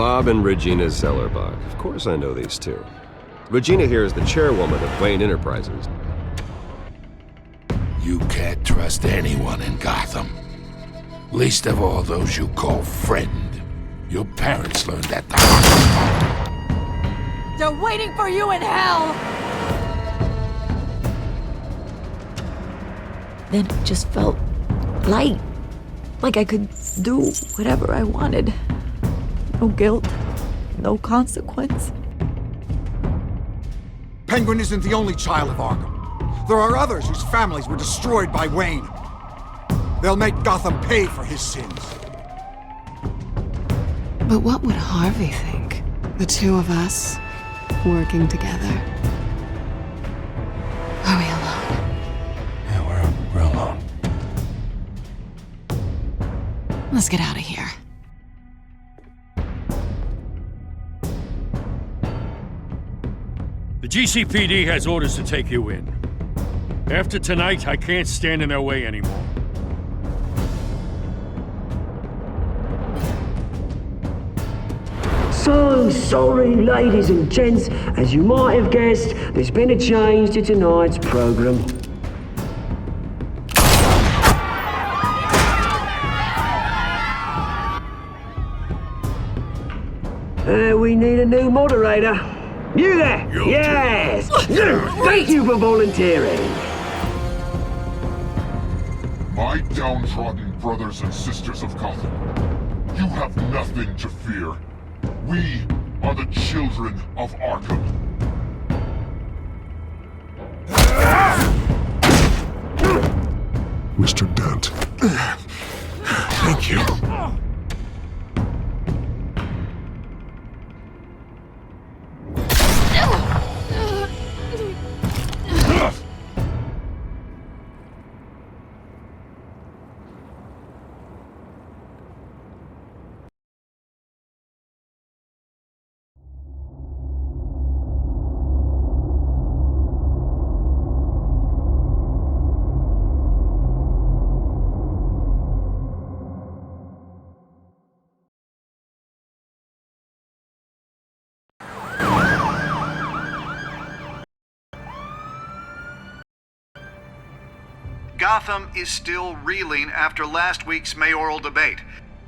Bob and Regina Zellerbach. Of course I know these two. Regina here is the chairwoman of Wayne Enterprises. You can't trust anyone in Gotham. Least of all those you call friend. Your parents learned that the hard way. They're waiting for you in hell! Then it just felt light. Like I could do whatever I wanted. No guilt, no consequence. Penguin isn't the only child of Arkham. There are others whose families were destroyed by Wayne. They'll make Gotham pay for his sins. But what would Harvey think? The two of us, working together. Are we alone? Yeah, we're alone. Let's get out of here. The GCPD has orders to take you in. After tonight, I can't stand in their way anymore. So sorry, ladies and gents. As you might have guessed, there's been a change to tonight's program. We need a new moderator. You there? Yes! Thank you for volunteering. My downtrodden brothers and sisters of Gotham, you have nothing to fear. We are the children of Arkham. Mr. Dent. Thank you. Gotham is still reeling after last week's mayoral debate.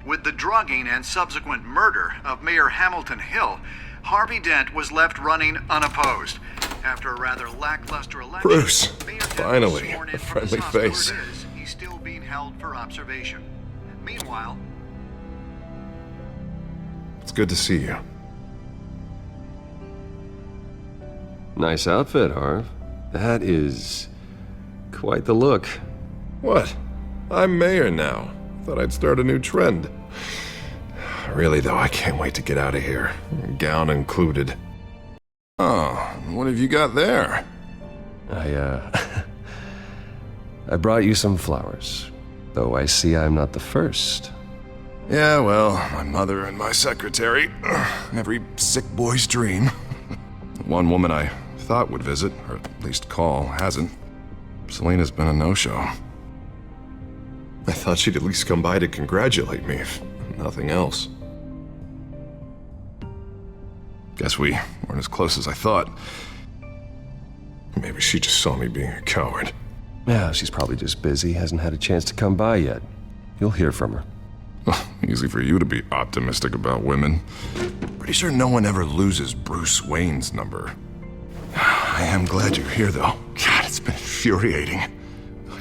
With the drugging and subsequent murder of Mayor Hamilton Hill, Harvey Dent was left running unopposed. After a rather lackluster election, Bruce, Mayor Dent finally, was sworn in a from his friendly hospital face. it is. He's still being held for observation. Meanwhile, It's good to see you. Nice outfit, Harv. That is quite the look. What? I'm mayor now. Thought I'd start a new trend. Really, though, I can't wait to get out of here. Gown included. Oh, what have you got there? I brought you some flowers. Though I see I'm not the first. Yeah, well, my mother and my secretary. Every sick boy's dream. One woman I thought would visit, or at least call, hasn't. Selena's been a no-show. I thought she'd at least come by to congratulate me, if nothing else. Guess we weren't as close as I thought. Maybe she just saw me being a coward. Yeah, she's probably just busy, hasn't had a chance to come by yet. You'll hear from her. Easy for you to be optimistic about women. Pretty sure no one ever loses Bruce Wayne's number. I am glad you're here, though. God, it's been infuriating.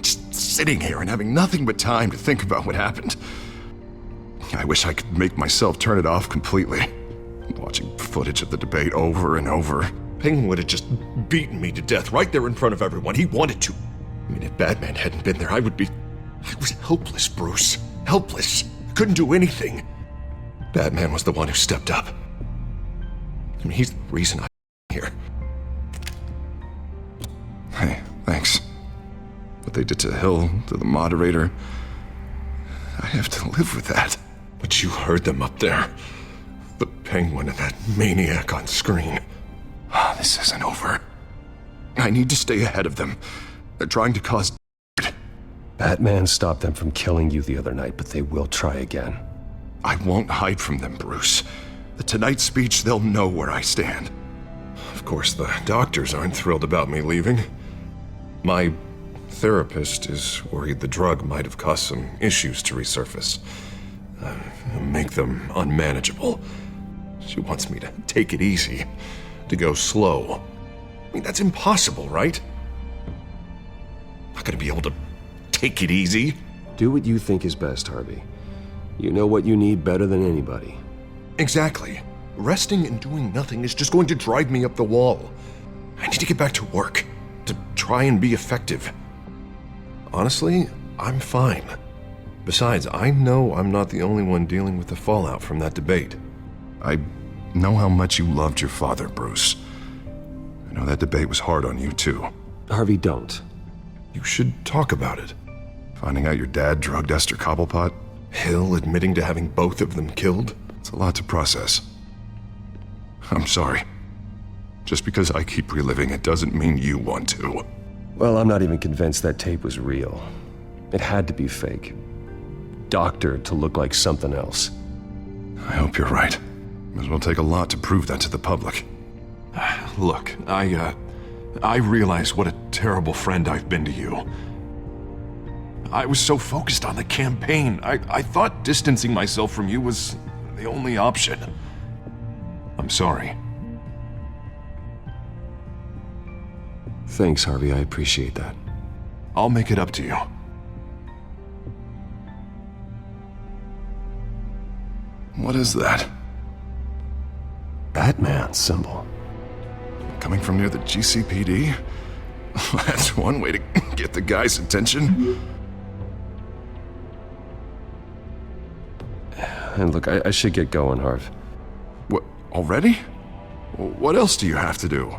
Just sitting here and having nothing but time to think about what happened. I wish I could make myself turn it off completely. Watching footage of the debate over and over. Penguin would have just beaten me to death right there in front of everyone. He wanted to. I mean, if Batman hadn't been there, I was helpless, Bruce. Helpless. Couldn't do anything. Batman was the one who stepped up. I mean, he's the reason I'm here. Hey, thanks. What they did to Hill, to the moderator, I have to live with that. But you heard them up there. The Penguin and that maniac on screen. This isn't over. I need to stay ahead of them. They're trying to cause... Batman stopped them from killing you the other night, but they will try again. I won't hide from them, Bruce. tonight's speech, they'll know where I stand. Of course, the doctors aren't thrilled about me leaving. My therapist is worried the drug might have caused some issues to resurface. Make them unmanageable. She wants me to take it easy, to go slow. I mean, that's impossible, right? I'm not gonna be able to take it easy. Do what you think is best, Harvey. You know what you need better than anybody. Exactly. Resting and doing nothing is just going to drive me up the wall. I need to get back to work, to try and be effective. Honestly, I'm fine. Besides, I know I'm not the only one dealing with the fallout from that debate. I know how much you loved your father, Bruce. I know that debate was hard on you, too. Harvey, don't. You should talk about it. Finding out your dad drugged Esther Cobblepot, Hill admitting to having both of them killed. It's a lot to process. I'm sorry. Just because I keep reliving it doesn't mean you want to. Well, I'm not even convinced that tape was real. It had to be fake. Doctored to look like something else. I hope you're right. It will take a lot to prove that to the public. Look, I realize what a terrible friend I've been to you. I was so focused on the campaign. I thought distancing myself from you was the only option. I'm sorry. Thanks, Harvey. I appreciate that. I'll make it up to you. What is that? Batman symbol. Coming from near the GCPD? That's one way to get the guy's attention. And look, I should get going, Harv. What, already? What else do you have to do?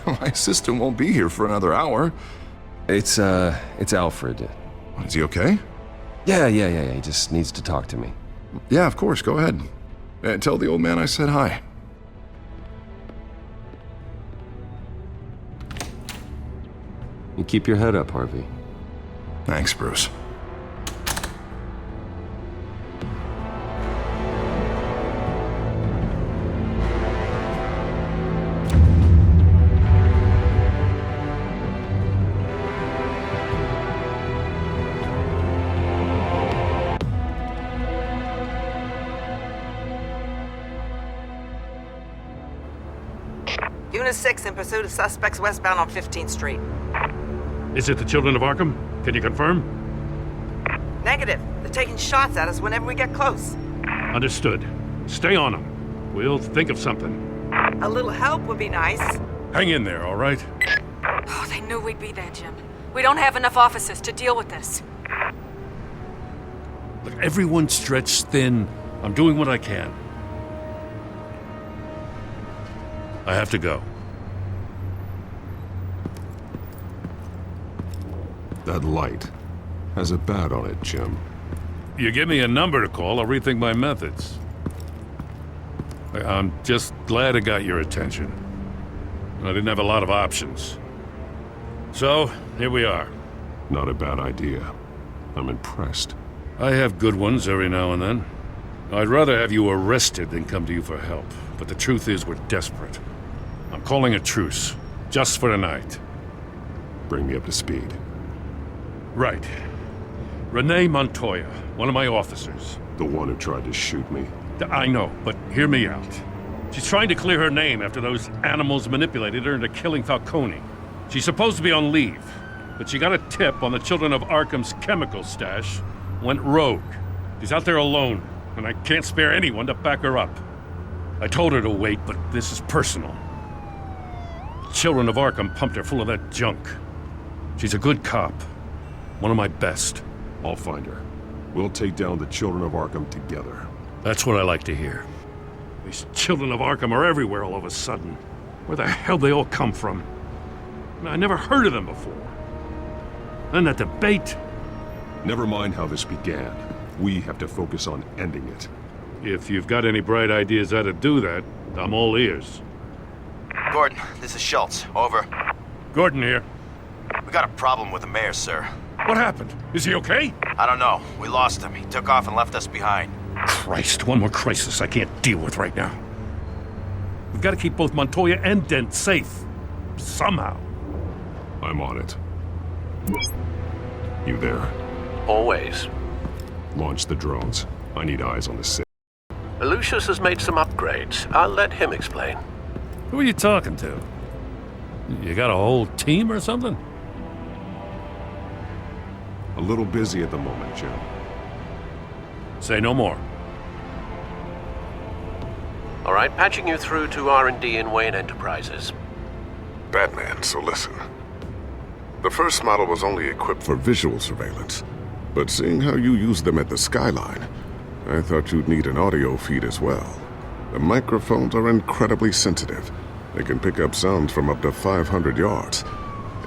My assistant won't be here for another hour. It's Alfred. Is he okay? Yeah, he just needs to talk to me. Yeah, of course, go ahead. Tell the old man I said hi. You keep your head up, Harvey. Thanks, Bruce. Unit 6 in pursuit of suspects westbound on 15th Street. Is it the Children of Arkham? Can you confirm? Negative. They're taking shots at us whenever we get close. Understood. Stay on them. We'll think of something. A little help would be nice. Hang in there, all right? Oh, they knew we'd be there, Jim. We don't have enough officers to deal with this. Look, everyone's stretched thin. I'm doing what I can. I have to go. That light has a bat on it, Jim. You give me a number to call, I'll rethink my methods. I'm just glad I got your attention. I didn't have a lot of options. So, here we are. Not a bad idea. I'm impressed. I have good ones every now and then. I'd rather have you arrested than come to you for help. But the truth is, we're desperate. I'm calling a truce, just for tonight. Bring me up to speed. Right. Renee Montoya, one of my officers. The one who tried to shoot me. I know, but hear me out. She's trying to clear her name after those animals manipulated her into killing Falcone. She's supposed to be on leave, but she got a tip on the Children of Arkham's chemical stash, went rogue. She's out there alone, and I can't spare anyone to back her up. I told her to wait, but this is personal. Children of Arkham pumped her full of that junk. She's a good cop. One of my best. I'll find her. We'll take down the Children of Arkham together. That's what I like to hear. These Children of Arkham are everywhere all of a sudden. Where the hell they all come from? I never heard of them before. Then that debate. Never mind how this began. We have to focus on ending it. If you've got any bright ideas how to do that, I'm all ears. Gordon, this is Schultz. Over. Gordon here. We got a problem with the mayor, sir. What happened? Is he okay? I don't know. We lost him. He took off and left us behind. Christ, one more crisis I can't deal with right now. We've got to keep both Montoya and Dent safe. Somehow. I'm on it. You there? Always. Launch the drones. I need eyes on the city. Lucius has made some upgrades. I'll let him explain. Who are you talking to? You got a whole team or something? A little busy at the moment, Jim. Say no more. All right, patching you through to R&D in Wayne Enterprises. Batman, so listen. The first model was only equipped for visual surveillance, but seeing how you use them at the skyline, I thought you'd need an audio feed as well. The microphones are incredibly sensitive. They can pick up sounds from up to 500 yards.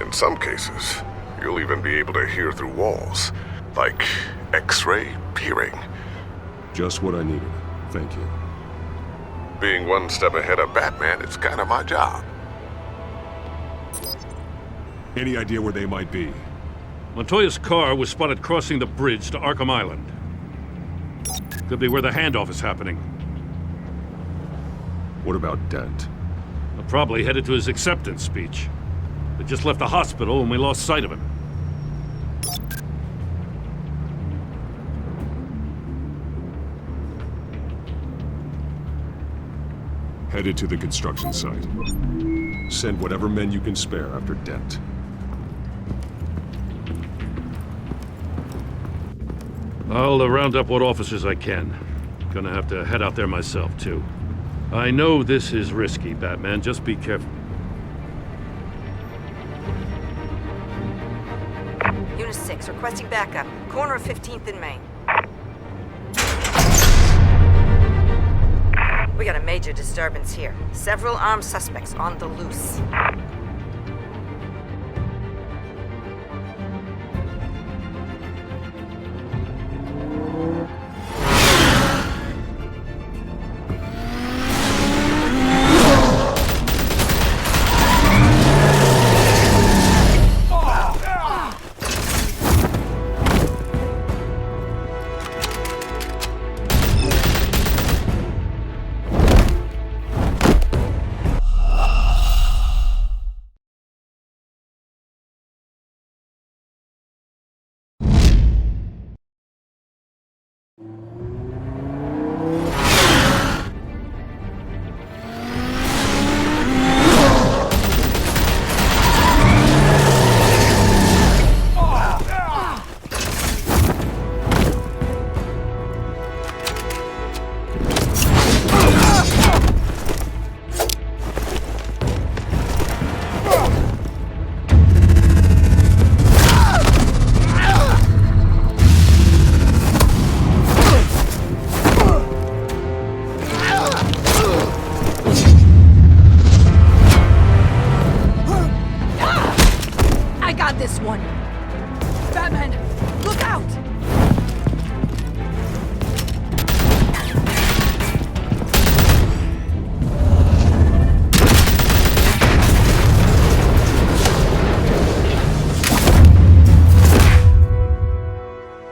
In some cases, you'll even be able to hear through walls, like X-ray peering. Just what I needed. Thank you. Being one step ahead of Batman, it's kind of my job. Any idea where they might be? Montoya's car was spotted crossing the bridge to Arkham Island. Could be where the handoff is happening. What about Dent? Probably headed to his acceptance speech. They just left the hospital and we lost sight of him. Headed to the construction site. Send whatever men you can spare after Dent. I'll round up what officers I can. Gonna have to head out there myself, too. I know this is risky, Batman. Just be careful. Unit 6, requesting backup. Corner of 15th and Main. We got a major disturbance here. Several armed suspects on the loose.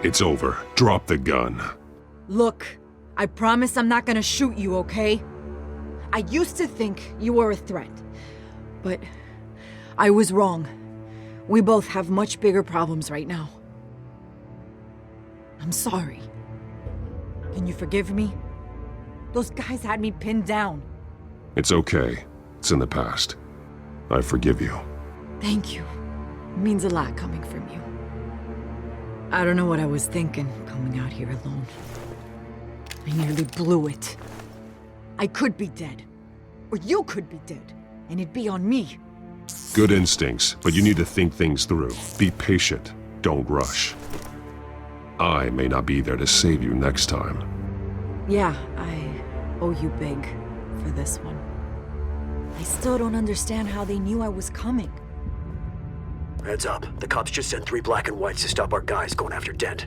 It's over. Drop the gun. Look, I promise I'm not gonna shoot you, okay? I used to think you were a threat, but I was wrong. We both have much bigger problems right now. I'm sorry. Can you forgive me? Those guys had me pinned down. It's okay. It's in the past. I forgive you. Thank you. It means a lot coming from you. I don't know what I was thinking, coming out here alone. I nearly blew it. I could be dead. Or you could be dead. And it'd be on me. Good instincts, but you need to think things through. Be patient. Don't rush. I may not be there to save you next time. Yeah, I owe you big for this one. I still don't understand how they knew I was coming. Heads up. The cops just sent 3 black and whites to stop our guys going after Dent.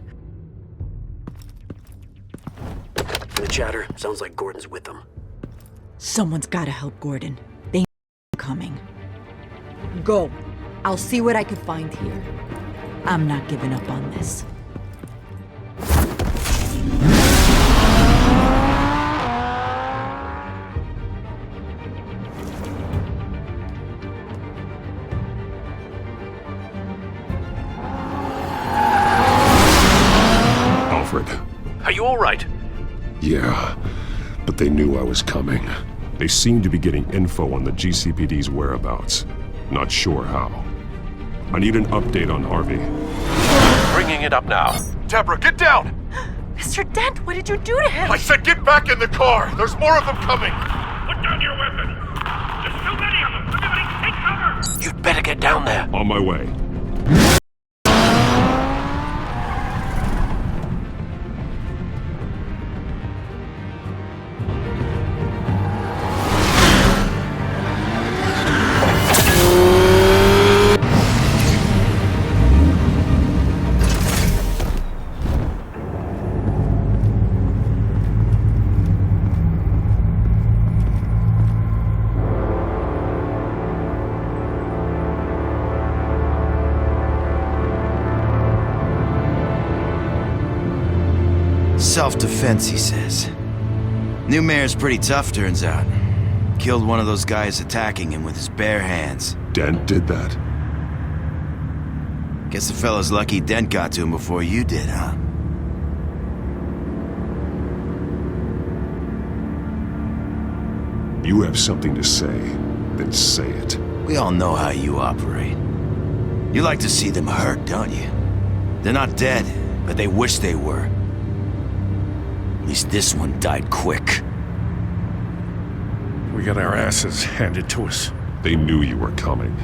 And the chatter sounds like Gordon's with them. Someone's gotta help Gordon. They know I'm coming. Go. I'll see what I can find here. I'm not giving up on this. you all right? Yeah, but they knew I was coming. They seemed to be getting info on the GCPD's whereabouts. Not sure how. I need an update on Harvey. Bringing it up now. Deborah, get down! Mr. Dent, what did you do to him? I said get back in the car! There's more of them coming! Put down your weapon! There's too many of them! Everybody take cover! You'd better get down there. On my way. Self-defense, he says. New mayor's pretty tough, turns out. Killed one of those guys attacking him with his bare hands. Dent did that? Guess the fella's lucky Dent got to him before you did, huh? You have something to say, then say it. We all know how you operate. You like to see them hurt, don't you? They're not dead, but they wish they were. At least this one died quick. We got our asses handed to us. They knew you were coming.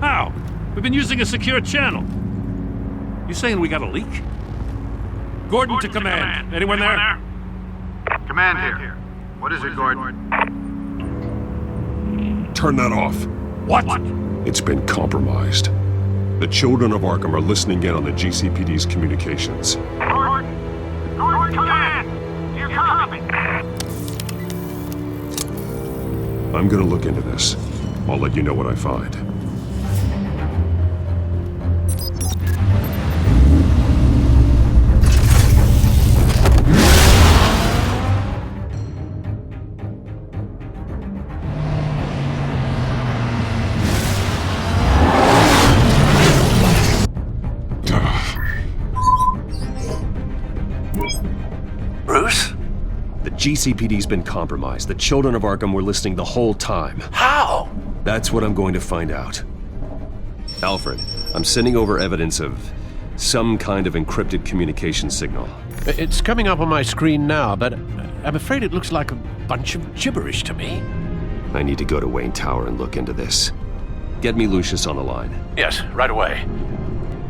How? We've been using a secure channel. You saying we got a leak? Gordon to command. Anyone there? Command here. What is it, Gordon? Turn that off. What? It's been compromised. The children of Arkham are listening in on the GCPD's communications. Gordon, command! You copy? I'm gonna look into this. I'll let you know what I find. Bruce? The GCPD's been compromised. The children of Arkham were listening the whole time. How? That's what I'm going to find out. Alfred, I'm sending over evidence of some kind of encrypted communication signal. It's coming up on my screen now, but I'm afraid it looks like a bunch of gibberish to me. I need to go to Wayne Tower and look into this. Get me Lucius on the line. Yes, right away.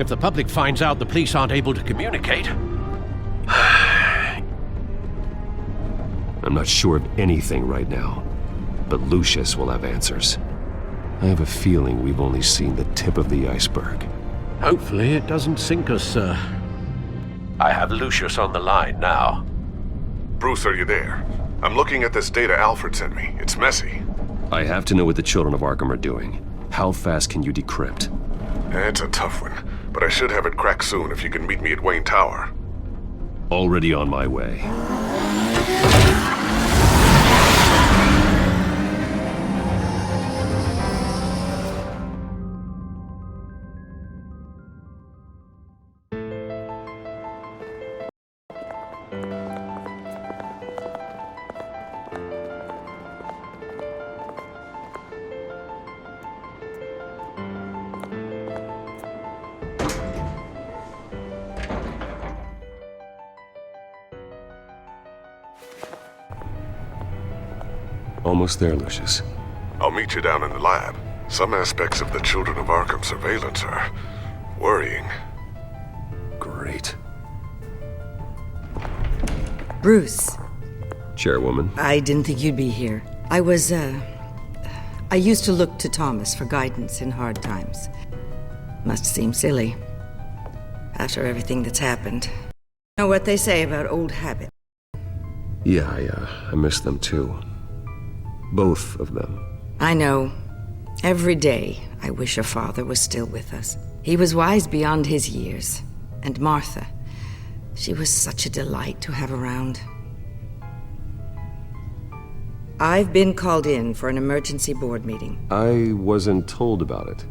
If the public finds out the police aren't able to communicate... I'm not sure of anything right now, but Lucius will have answers. I have a feeling we've only seen the tip of the iceberg. Hopefully it doesn't sink us, sir. I have Lucius on the line now. Bruce, are you there? I'm looking at this data Alfred sent me. It's messy. I have to know what the children of Arkham are doing. How fast can you decrypt? It's a tough one, but I should have it cracked soon if you can meet me at Wayne Tower. Already on my way. Almost there, Lucius. I'll meet you down in the lab. Some aspects of the Children of Arkham surveillance are worrying. Great. Bruce. Chairwoman. I didn't think you'd be here. I used to look to Thomas for guidance in hard times. Must seem silly. After everything that's happened. Know what they say about old habits. Yeah, I miss them too. Both of them. I know. Every day, I wish a father was still with us. He was wise beyond his years. And Martha, she was such a delight to have around. I've been called in for an emergency board meeting. I wasn't told about it.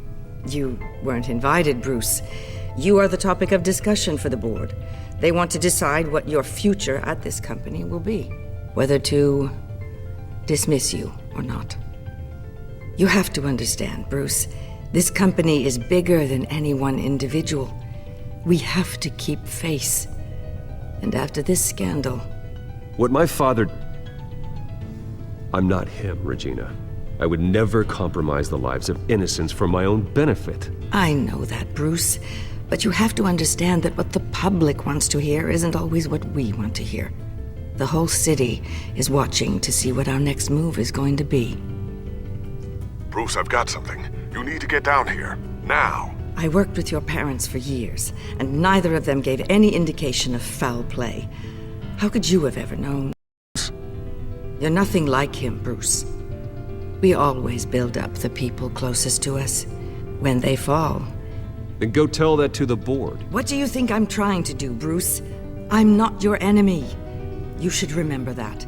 You weren't invited, Bruce. You are the topic of discussion for the board. They want to decide what your future at this company will be. Whether to dismiss you or not. You have to understand, Bruce. This company is bigger than any one individual. We have to keep face. And after this scandal... What my father... I'm not him, Regina. I would never compromise the lives of innocents for my own benefit. I know that, Bruce. But you have to understand that what the public wants to hear isn't always what we want to hear. The whole city is watching to see what our next move is going to be. Bruce, I've got something. You need to get down here. Now. I worked with your parents for years, and neither of them gave any indication of foul play. How could you have ever known? You're nothing like him, Bruce. We always build up the people closest to us. When they fall... Then go tell that to the board. What do you think I'm trying to do, Bruce? I'm not your enemy. You should remember that.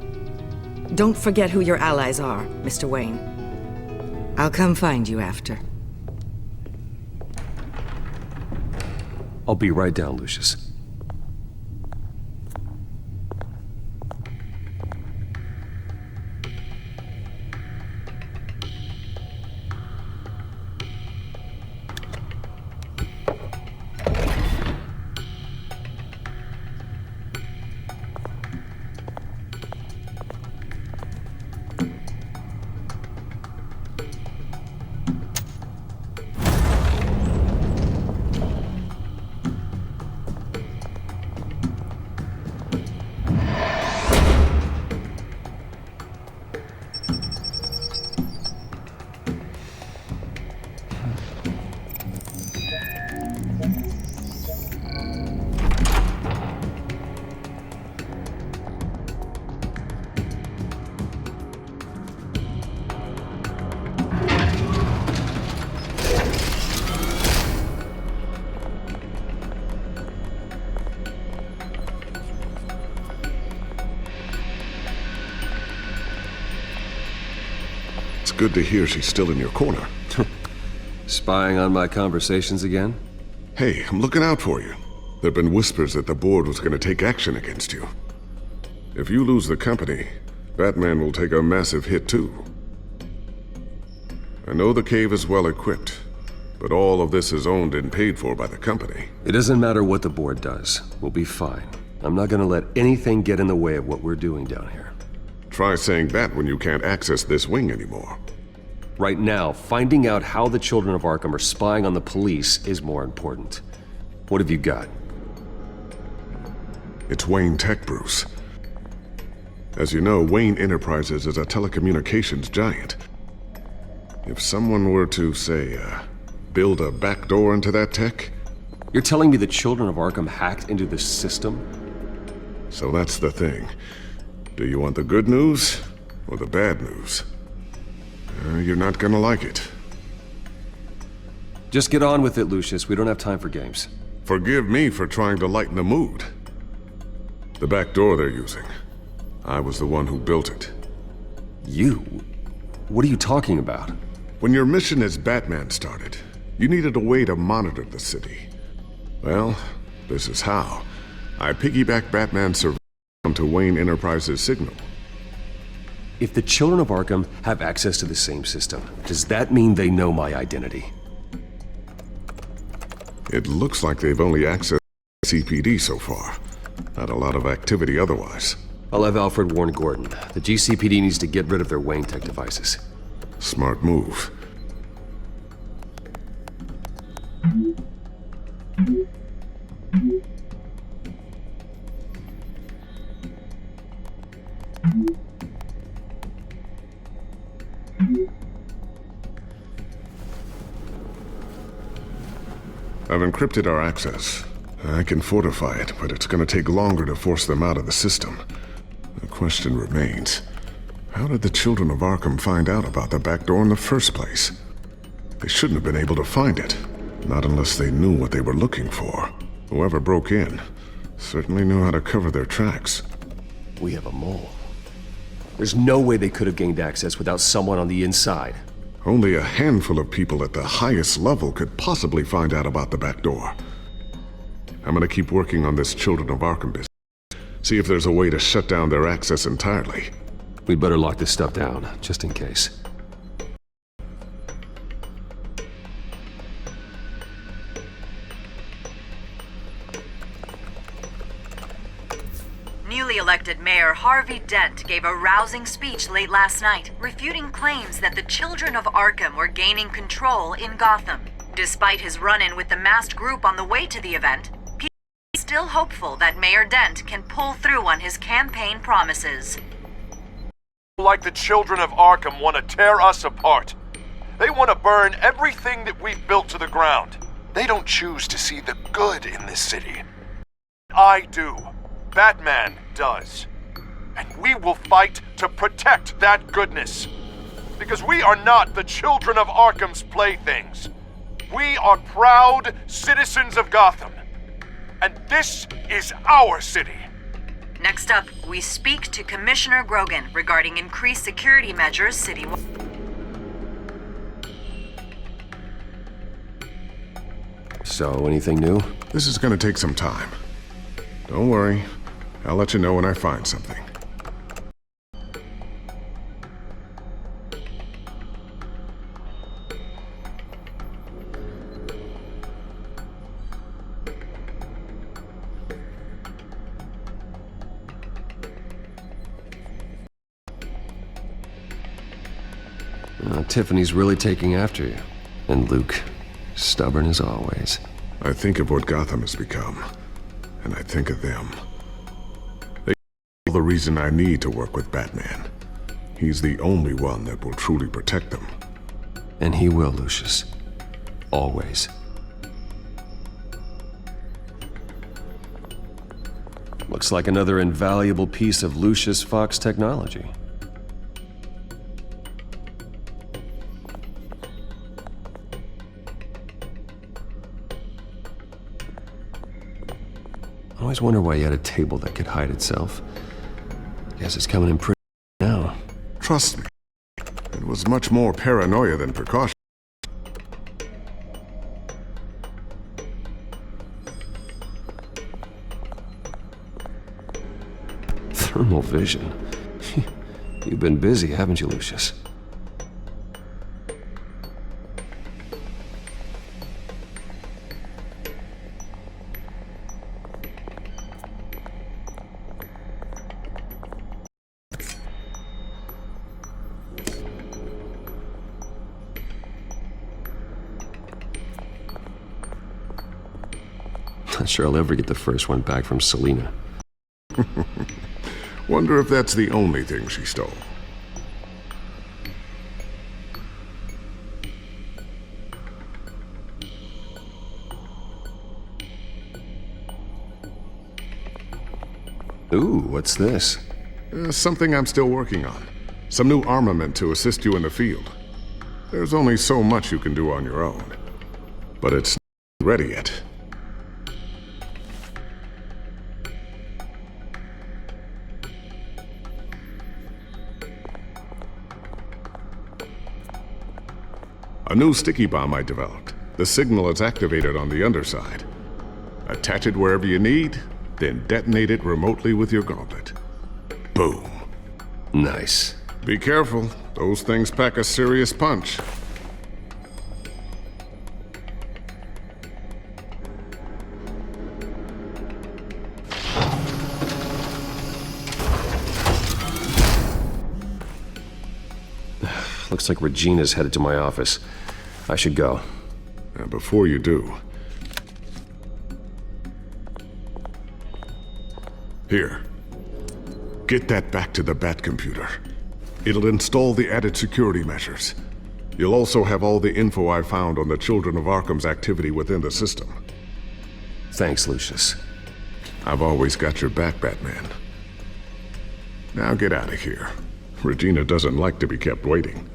Don't forget who your allies are, Mr. Wayne. I'll come find you after. I'll be right down, Lucius. Good to hear she's still in your corner. Spying on my conversations again? Hey, I'm looking out for you. There've been whispers that the board was going to take action against you. If you lose the company, Batman will take a massive hit too. I know the cave is well equipped, but all of this is owned and paid for by the company. It doesn't matter what the board does. We'll be fine. I'm not going to let anything get in the way of what we're doing down here. Try saying that when you can't access this wing anymore. Right now, finding out how the children of Arkham are spying on the police is more important. What have you got? It's Wayne Tech, Bruce. As you know, Wayne Enterprises is a telecommunications giant. If someone were to, say, build a backdoor into that tech... You're telling me the children of Arkham hacked into the system? So that's the thing. Do you want the good news or the bad news? You're not gonna like it. Just get on with it, Lucius. We don't have time for games. Forgive me for trying to lighten the mood. The back door they're using. I was the one who built it. You? What are you talking about? When your mission as Batman started, you needed a way to monitor the city. Well, this is how. I piggybacked Batman's surveillance onto Wayne Enterprises' signal. If the children of Arkham have access to the same system, does that mean they know my identity? It looks like they've only accessed CPD so far. Not a lot of activity otherwise. I'll have Alfred warn Gordon. The GCPD needs to get rid of their Wayne Tech devices. Smart move. I've encrypted our access. I can fortify it, but it's gonna take longer to force them out of the system. The question remains, how did the children of Arkham find out about the back door in the first place? They shouldn't have been able to find it, not unless they knew what they were looking for. Whoever broke in certainly knew how to cover their tracks. We have a mole. There's no way they could have gained access without someone on the inside. Only a handful of people at the highest level could possibly find out about the back door. I'm gonna keep working on this Children of Arkham business. See if there's a way to shut down their access entirely. We'd better lock this stuff down, just in case. Newly elected Mayor Harvey Dent gave a rousing speech late last night, refuting claims that the Children of Arkham were gaining control in Gotham. Despite his run-in with the masked group on the way to the event, he's still hopeful that Mayor Dent can pull through on his campaign promises. Like the Children of Arkham want to tear us apart. They want to burn everything that we've built to the ground. They don't choose to see the good in this city. I do. Batman does. And we will fight to protect that goodness. Because we are not the Children of Arkham's playthings. We are proud citizens of Gotham. And this is our city. Next up, we speak to Commissioner Grogan regarding increased security measures citywide. So, anything new? This is gonna take some time. Don't worry. I'll let you know when I find something. Tiffany's really taking after you. And Luke, stubborn as always. I think of what Gotham has become, and I think of them. They are the reason I need to work with Batman. He's the only one that will truly protect them. And he will, Lucius. Always. Looks like another invaluable piece of Lucius Fox technology. I always wonder why he had a table that could hide itself. Guess it's coming in pretty now. Trust me, it was much more paranoia than precaution. Thermal vision. You've been busy, haven't you, Lucius? Not sure I'll ever get the first one back from Selina. Wonder if that's the only thing she stole. Ooh, what's this? Something I'm still working on. Some new armament to assist you in the field. There's only so much you can do on your own. But it's not ready yet. A new sticky bomb I developed. The signal is activated on the underside. Attach it wherever you need, then detonate it remotely with your gauntlet. Boom. Nice. Be careful. Those things pack a serious punch. Looks like Regina's headed to my office. I should go. And before you do... Here. Get that back to the Bat computer. It'll install the added security measures. You'll also have all the info I found on the Children of Arkham's activity within the system. Thanks, Lucius. I've always got your back, Batman. Now get out of here. Regina doesn't like to be kept waiting.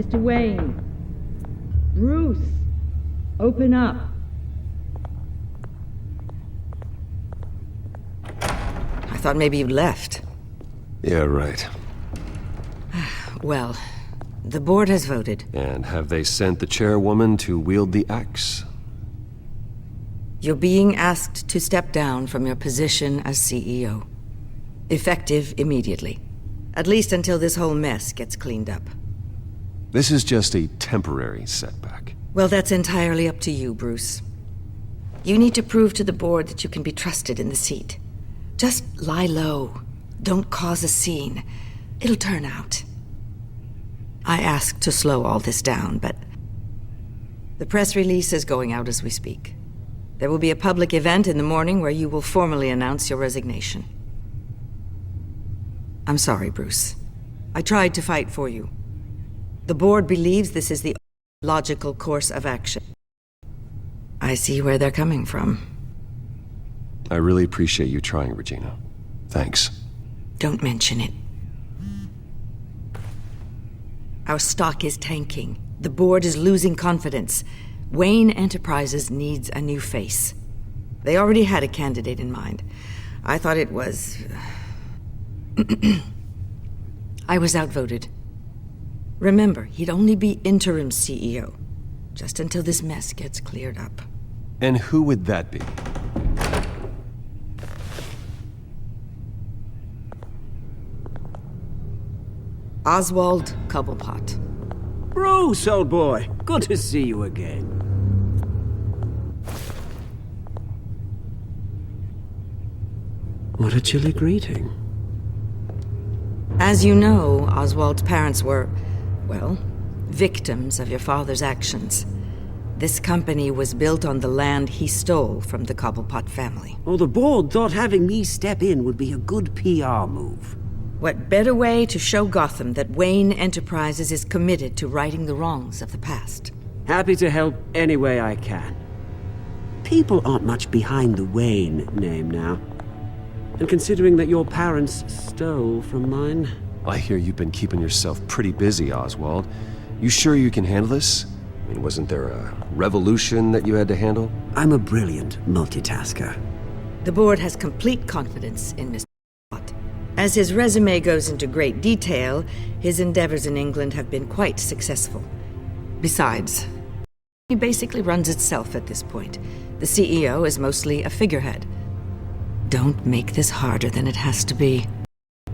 Mr. Wayne. Bruce, open up. I thought maybe you'd left. Yeah, right. Well, the board has voted. And have they sent the chairwoman to wield the axe? You're being asked to step down from your position as CEO. Effective immediately. At least until this whole mess gets cleaned up. This is just a temporary setback. Well, that's entirely up to you, Bruce. You need to prove to the board that you can be trusted in the seat. Just lie low. Don't cause a scene. It'll turn out. I asked to slow all this down, but the press release is going out as we speak. There will be a public event in the morning where you will formally announce your resignation. I'm sorry, Bruce. I tried to fight for you. The board believes this is the logical course of action. I see where they're coming from. I really appreciate you trying, Regina. Thanks. Don't mention it. Our stock is tanking. The board is losing confidence. Wayne Enterprises needs a new face. They already had a candidate in mind. I thought it was... I was outvoted. Remember, he'd only be interim CEO, just until this mess gets cleared up. And who would that be? Oswald Cobblepot. Bruce, old boy. Good to see you again. What a chilly greeting. As you know, Oswald's parents were, well, victims of your father's actions. This company was built on the land he stole from the Cobblepot family. Well, the board thought having me step in would be a good PR move. What better way to show Gotham that Wayne Enterprises is committed to righting the wrongs of the past? Happy to help any way I can. People aren't much behind the Wayne name now. And considering that your parents stole from mine... I hear you've been keeping yourself pretty busy, Oswald. You sure you can handle this? I mean, wasn't there a revolution that you had to handle? I'm a brilliant multitasker. The board has complete confidence in Mr. Watt. As his resume goes into great detail, his endeavors in England have been quite successful. Besides, he basically runs itself at this point. The CEO is mostly a figurehead. Don't make this harder than it has to be.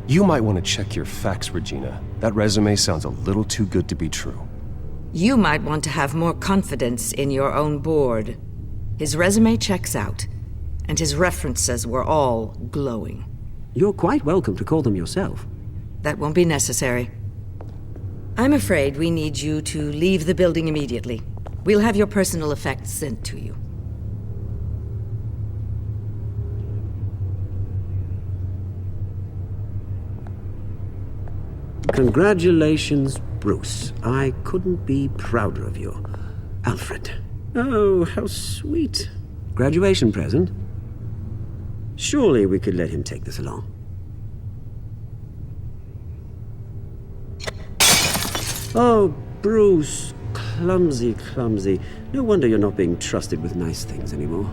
You might want to check your facts, Regina. That resume sounds a little too good to be true. You might want to have more confidence in your own board. His resume checks out, and his references were all glowing. You're quite welcome to call them yourself. That won't be necessary. I'm afraid we need you to leave the building immediately. We'll have your personal effects sent to you. Congratulations, Bruce. I couldn't be prouder of you. Alfred. Oh, how sweet. Graduation present? Surely we could let him take this along. Oh, Bruce. Clumsy, clumsy. No wonder you're not being trusted with nice things anymore.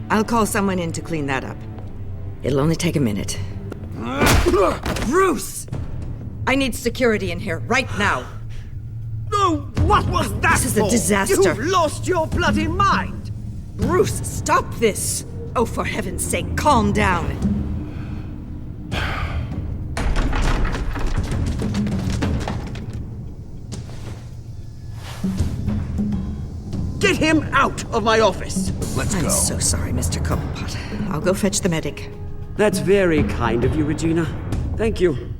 I'll call someone in to clean that up. It'll only take a minute. Bruce! I need security in here, right now. No, what was that This is a disaster. You've lost your bloody mind! Bruce, stop this! Oh, for heaven's sake, calm down. Get him out of my office! Let's go. I'm so sorry, Mr. Cobblepot. I'll go fetch the medic. That's very kind of you, Regina. Thank you.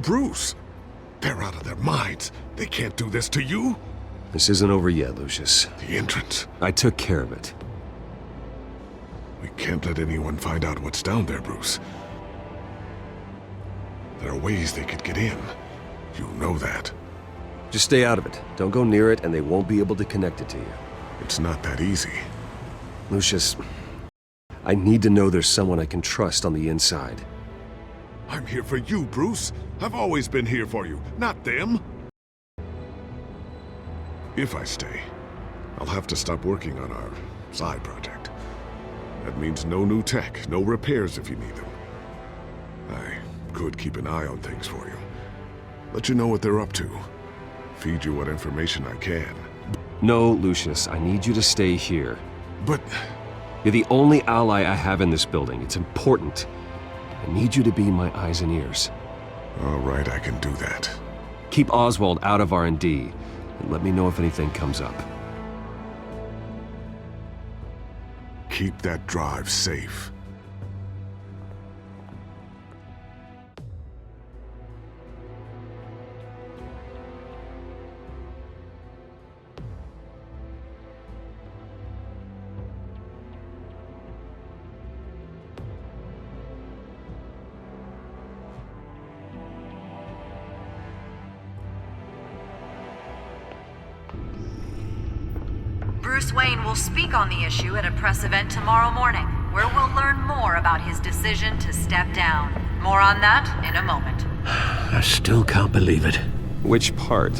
Bruce, they're out of their minds. They can't do this to you. This isn't over yet, Lucius. The entrance. I took care of it. We can't let anyone find out what's down there, Bruce. There are ways they could get in. You know that. Just stay out of it. Don't go near it, and they won't be able to connect it to you. It's not that easy. Lucius, I need to know there's someone I can trust on the inside. I'm here for you, Bruce. I've always been here for you, not them. If I stay, I'll have to stop working on our side project. That means no new tech, no repairs if you need them. I could keep an eye on things for you. Let you know what they're up to. Feed you what information I can. No, Lucius, I need you to stay here. But... You're the only ally I have in this building. It's important. I need you to be my eyes and ears. All right, I can do that. Keep Oswald out of R&D, and let me know if anything comes up. Keep that drive safe. Bruce Wayne will speak on the issue at a press event tomorrow morning, where we'll learn more about his decision to step down. More on that in a moment. I still can't believe it. Which part?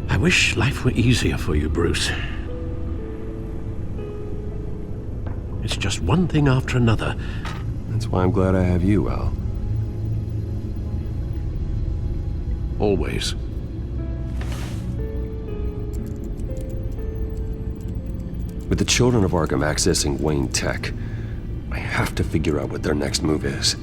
I wish life were easier for you, Bruce. It's just one thing after another. That's why I'm glad I have you, Al. Always. With the children of Arkham accessing Wayne Tech, I have to figure out what their next move is.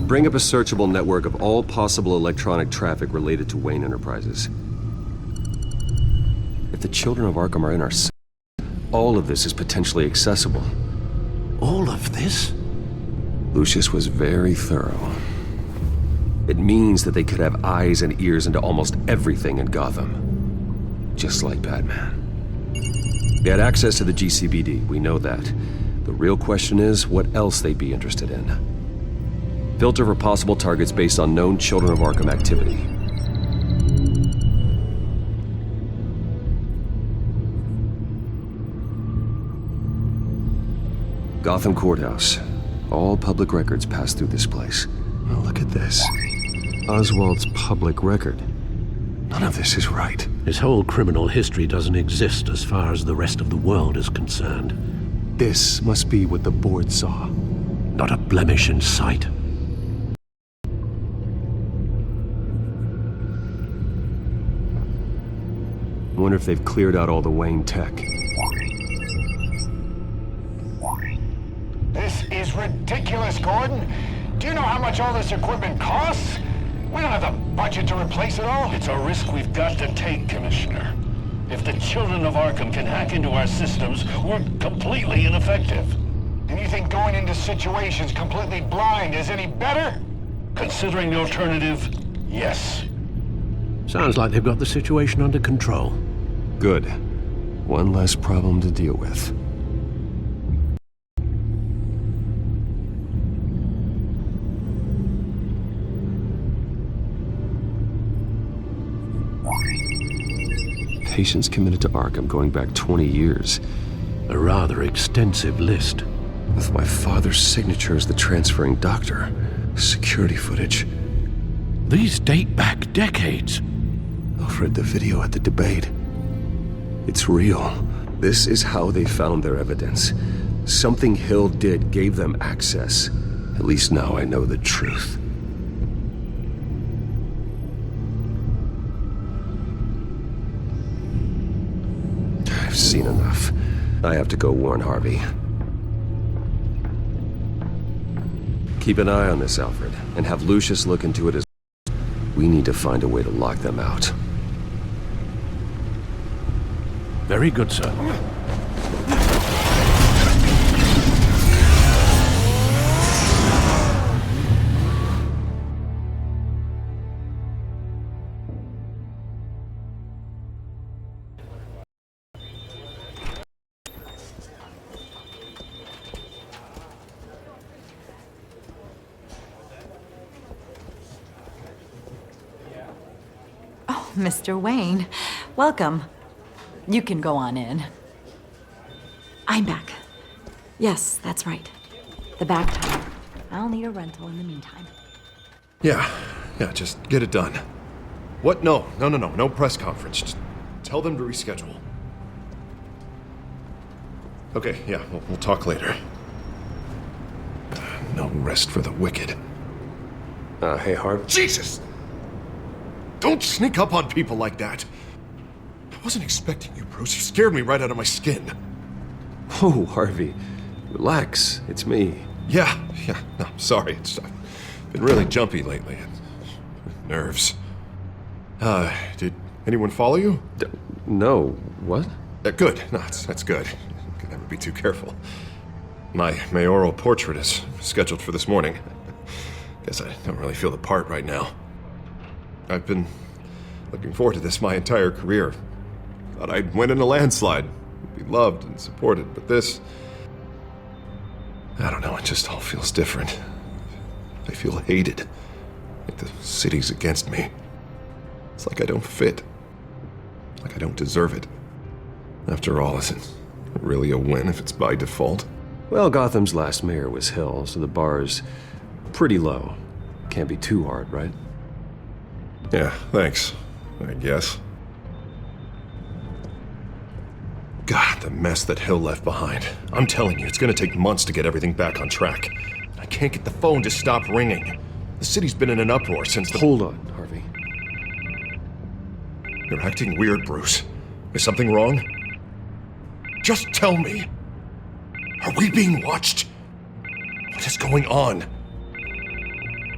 Bring up a searchable network of all possible electronic traffic related to Wayne Enterprises. If the children of Arkham are in our city, all of this is potentially accessible. All of this? Lucius was very thorough. It means that they could have eyes and ears into almost everything in Gotham. Just like Batman. They had access to the GCPD, we know that. The real question is, what else they'd be interested in. Filter for possible targets based on known Children of Arkham activity. Gotham Courthouse. All public records pass through this place. Oh, look at this. Oswald's public record. None of this is right. His whole criminal history doesn't exist as far as the rest of the world is concerned. This must be what the board saw. Not a blemish in sight. I wonder if they've cleared out all the Wayne tech. This is ridiculous, Gordon. Do you know how much all this equipment costs? We don't have the budget to replace it all. It's a risk we've got to take, Commissioner. If the Children of Arkham can hack into our systems, we're completely ineffective. And you think going into situations completely blind is any better? Considering the alternative, yes. Sounds like they've got the situation under control. Good. One less problem to deal with. patients committed to Arkham going back 20 years. A rather extensive list. With my father's signature as the transferring doctor. Security footage. These date back decades. Alfred, the video at the debate. It's real. This is how they found their evidence. Something Hill did gave them access. At least now I know the truth. I've seen enough. I have to go warn Harvey. Keep an eye on this, Alfred, and have Lucius look into it as we need to find a way to lock them out. Very good, sir. Oh, Mr. Wayne, welcome. You can go on in. I'm back. Yes, that's right. The back tire. I'll need a rental in the meantime. Yeah, just get it done. What? No press conference. Just tell them to reschedule. Okay, yeah, we'll talk later. No rest for the wicked. Hey, Harv. Jesus! Don't sneak up on people like that. I wasn't expecting you, Bruce. You scared me right out of my skin. Oh, Harvey. Relax. It's me. Yeah. No, sorry. I've been really jumpy lately. Nerves. Did anyone follow you? No. What? Good. No, that's good. Could never be too careful. My mayoral portrait is scheduled for this morning. Guess I don't really feel the part right now. I've been looking forward to this my entire career. Thought I'd win in a landslide, be loved and supported, but this... I don't know, it just all feels different. I feel hated. Like the city's against me. It's like I don't fit. Like I don't deserve it. After all, isn't it really a win if it's by default? Well, Gotham's last mayor was Hill, so the bar's pretty low. Can't be too hard, right? Yeah, thanks, I guess. God, the mess that Hill left behind. I'm telling you, it's gonna take months to get everything back on track. I can't get the phone to stop ringing. The city's been in an uproar since the... Hold on, Harvey. You're acting weird, Bruce. Is something wrong? Just tell me. Are we being watched? What is going on?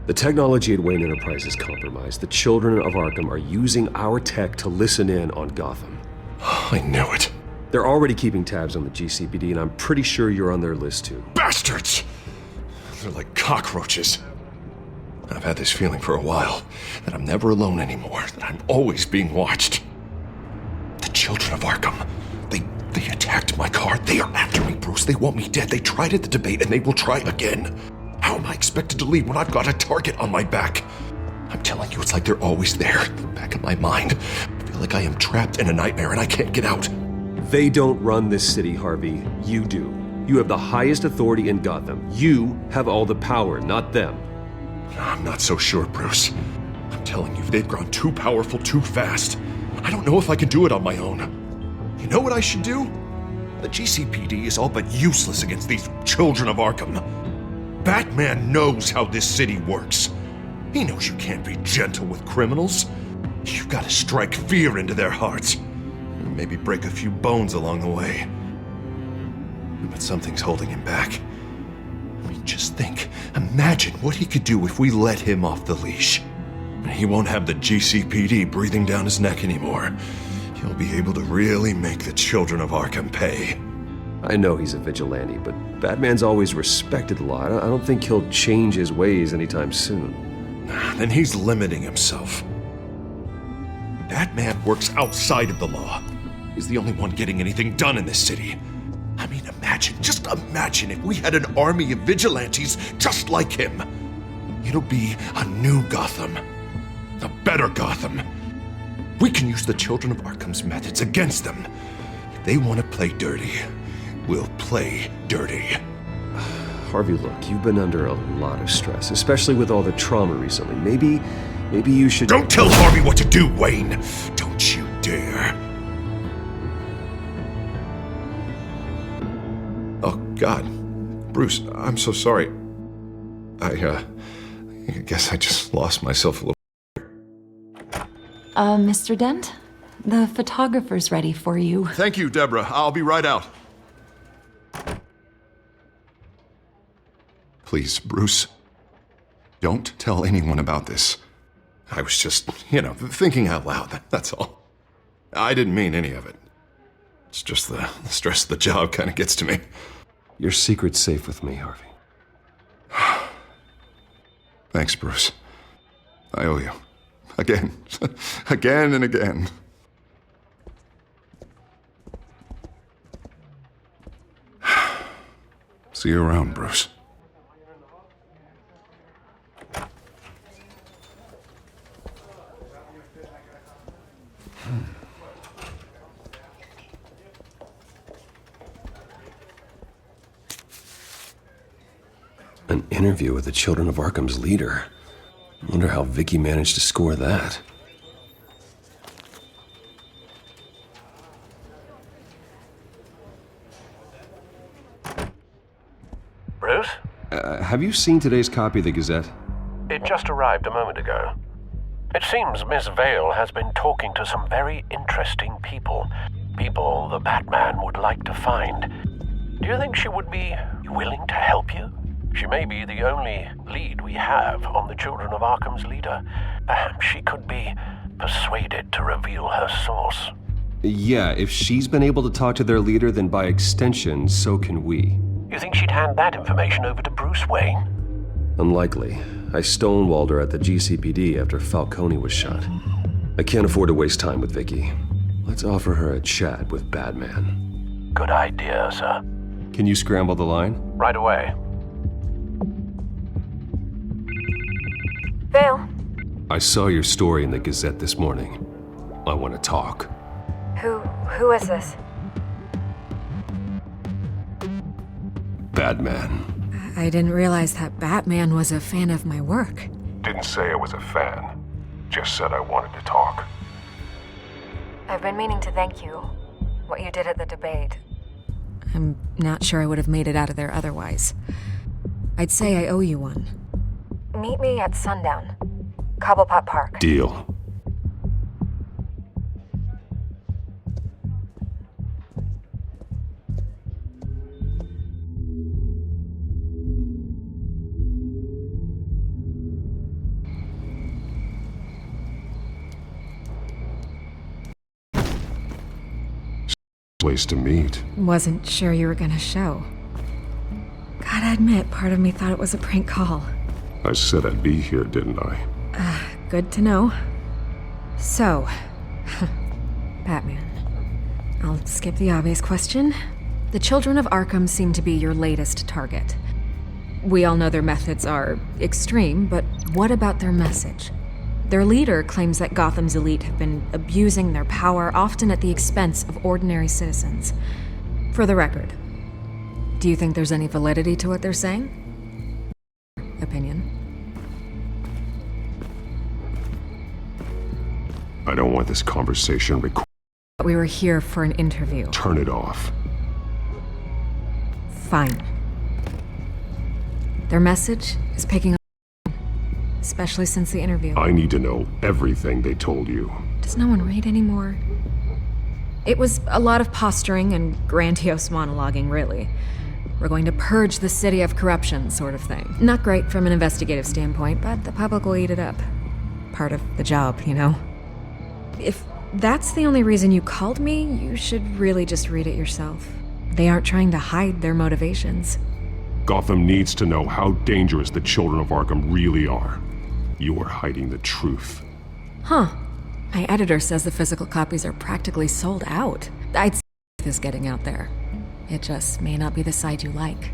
The technology at Wayne Enterprise is compromised. The children of Arkham are using our tech to listen in on Gotham. I knew it. They're already keeping tabs on the GCPD, and I'm pretty sure you're on their list too. Bastards! They're like cockroaches. I've had this feeling for a while, that I'm never alone anymore, that I'm always being watched. The children of Arkham, they attacked my car. They are after me, Bruce. They want me dead. They tried at the debate, and they will try again. How am I expected to leave when I've got a target on my back? I'm telling you, it's like they're always there, in the back of my mind. I feel like I am trapped in a nightmare and I can't get out. They don't run this city, Harvey. You do. You have the highest authority in Gotham. You have all the power, not them. I'm not so sure, Bruce. I'm telling you, they've grown too powerful too fast. I don't know if I can do it on my own. You know what I should do? The GCPD is all but useless against these children of Arkham. Batman knows how this city works. He knows you can't be gentle with criminals. You've got to strike fear into their hearts. And maybe break a few bones along the way. But something's holding him back. I mean, just think. Imagine what he could do if we let him off the leash. He won't have the GCPD breathing down his neck anymore. He'll be able to really make the children of Arkham pay. I know he's a vigilante, but Batman's always respected the law. I don't think he'll change his ways anytime soon. Then he's limiting himself. Batman works outside of the law. He's the only one getting anything done in this city. I mean, just imagine if we had an army of vigilantes just like him. It'll be a new Gotham. A better Gotham. We can use the Children of Arkham's methods against them. If they want to play dirty, we'll play dirty. Harvey, look, you've been under a lot of stress, especially with all the trauma recently. Maybe you should... Don't tell Harvey what to do, Wayne! Don't you dare! Oh, God. Bruce, I'm so sorry. I guess I just lost myself a little. Mr. Dent? The photographer's ready for you. Thank you, Deborah. I'll be right out. Please, Bruce, don't tell anyone about this. I was just, thinking out loud, that's all. I didn't mean any of it. It's just the stress of the job kind of gets to me. Your secret's safe with me, Harvey. Thanks, Bruce. I owe you. Again. Again and again. See you around, Bruce. An interview with the Children of Arkham's leader. I wonder how Vicky managed to score that. Bruce? Have you seen today's copy of the Gazette? It just arrived a moment ago. It seems Miss Vale has been talking to some very interesting people. People the Batman would like to find. Do you think she would be willing to help you? She may be the only lead we have on the Children of Arkham's leader. Perhaps she could be persuaded to reveal her source. Yeah, if she's been able to talk to their leader, then by extension, so can we. You think she'd hand that information over to Bruce Wayne? Unlikely. I stonewalled her at the GCPD after Falcone was shot. I can't afford to waste time with Vicky. Let's offer her a chat with Batman. Good idea, sir. Can you scramble the line? Right away. Vale. I saw your story in the Gazette this morning. I want to talk. Who is this? Batman. I didn't realize that Batman was a fan of my work. Didn't say I was a fan. Just said I wanted to talk. I've been meaning to thank you. What you did at the debate. I'm not sure I would have made it out of there otherwise. I'd say I owe you one. Meet me at sundown. Cobblepot Park. Deal. Place to meet. Wasn't sure you were gonna show. Gotta admit, part of me thought it was a prank call. I said I'd be here, didn't I? Good to know. So, Batman. I'll skip the obvious question. The Children of Arkham seem to be your latest target. We all know their methods are extreme, but what about their message? Their leader claims that Gotham's elite have been abusing their power, often at the expense of ordinary citizens. For the record, do you think there's any validity to what they're saying? Opinion. I don't want this conversation recorded. We were here for an interview. Turn it off. Fine. Their message is picking up, especially since the interview. I need to know everything they told you. Does no one read anymore? It was a lot of posturing and grandiose monologuing, really. We're going to purge the city of corruption, sort of thing. Not great from an investigative standpoint, but the public will eat it up. Part of the job, you know? If that's the only reason you called me, you should really just read it yourself. They aren't trying to hide their motivations. Gotham needs to know how dangerous the Children of Arkham really are. You are hiding the truth. Huh. My editor says the physical copies are practically sold out. I'd say this getting out there. It just may not be the side you like.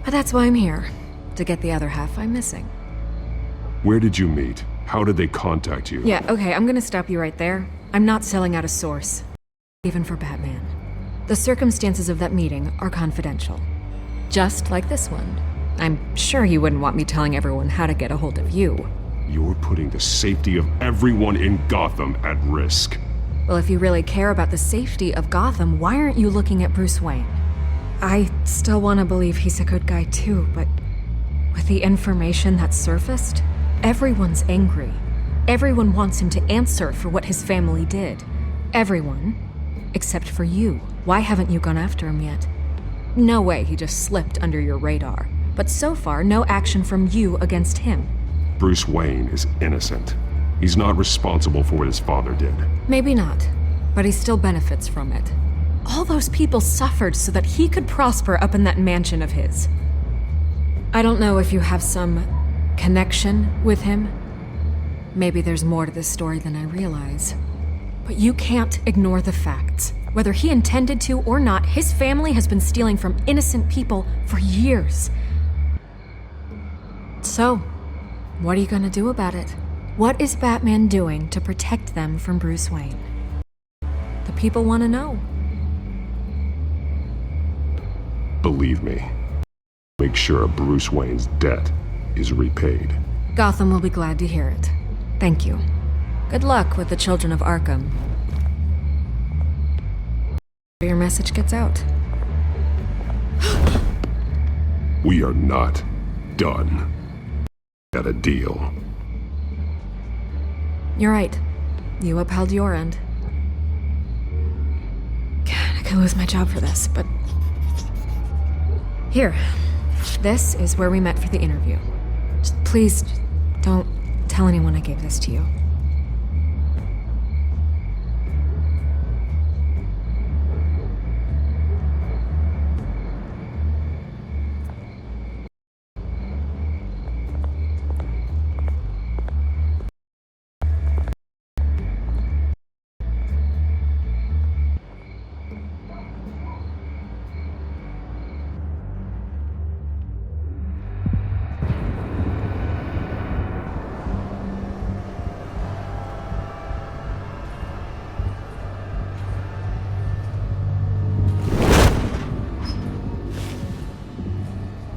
But that's why I'm here, to get the other half I'm missing. Where did you meet? How did they contact you? Yeah, okay, I'm gonna stop you right there. I'm not selling out a source. Even for Batman. The circumstances of that meeting are confidential. Just like this one. I'm sure you wouldn't want me telling everyone how to get a hold of you. You're putting the safety of everyone in Gotham at risk. Well, if you really care about the safety of Gotham, why aren't you looking at Bruce Wayne? I still want to believe he's a good guy too, but with the information that surfaced, everyone's angry. Everyone wants him to answer for what his family did. Everyone, except for you. Why haven't you gone after him yet? No way he just slipped under your radar. But so far, no action from you against him. Bruce Wayne is innocent. He's not responsible for what his father did. Maybe not, but he still benefits from it. All those people suffered so that he could prosper up in that mansion of his. I don't know if you have some connection with him. Maybe there's more to this story than I realize. But you can't ignore the facts. Whether he intended to or not, his family has been stealing from innocent people for years. So, what are you gonna do about it? What is Batman doing to protect them from Bruce Wayne? The people want to know. Believe me, make sure Bruce Wayne's debt is repaid. Gotham will be glad to hear it. Thank you. Good luck with the children of Arkham. Your message gets out. We are not done. Got a deal. You're right. You upheld your end. God, I could lose my job for this, but... Here. This is where we met for the interview. Please, don't tell anyone I gave this to you.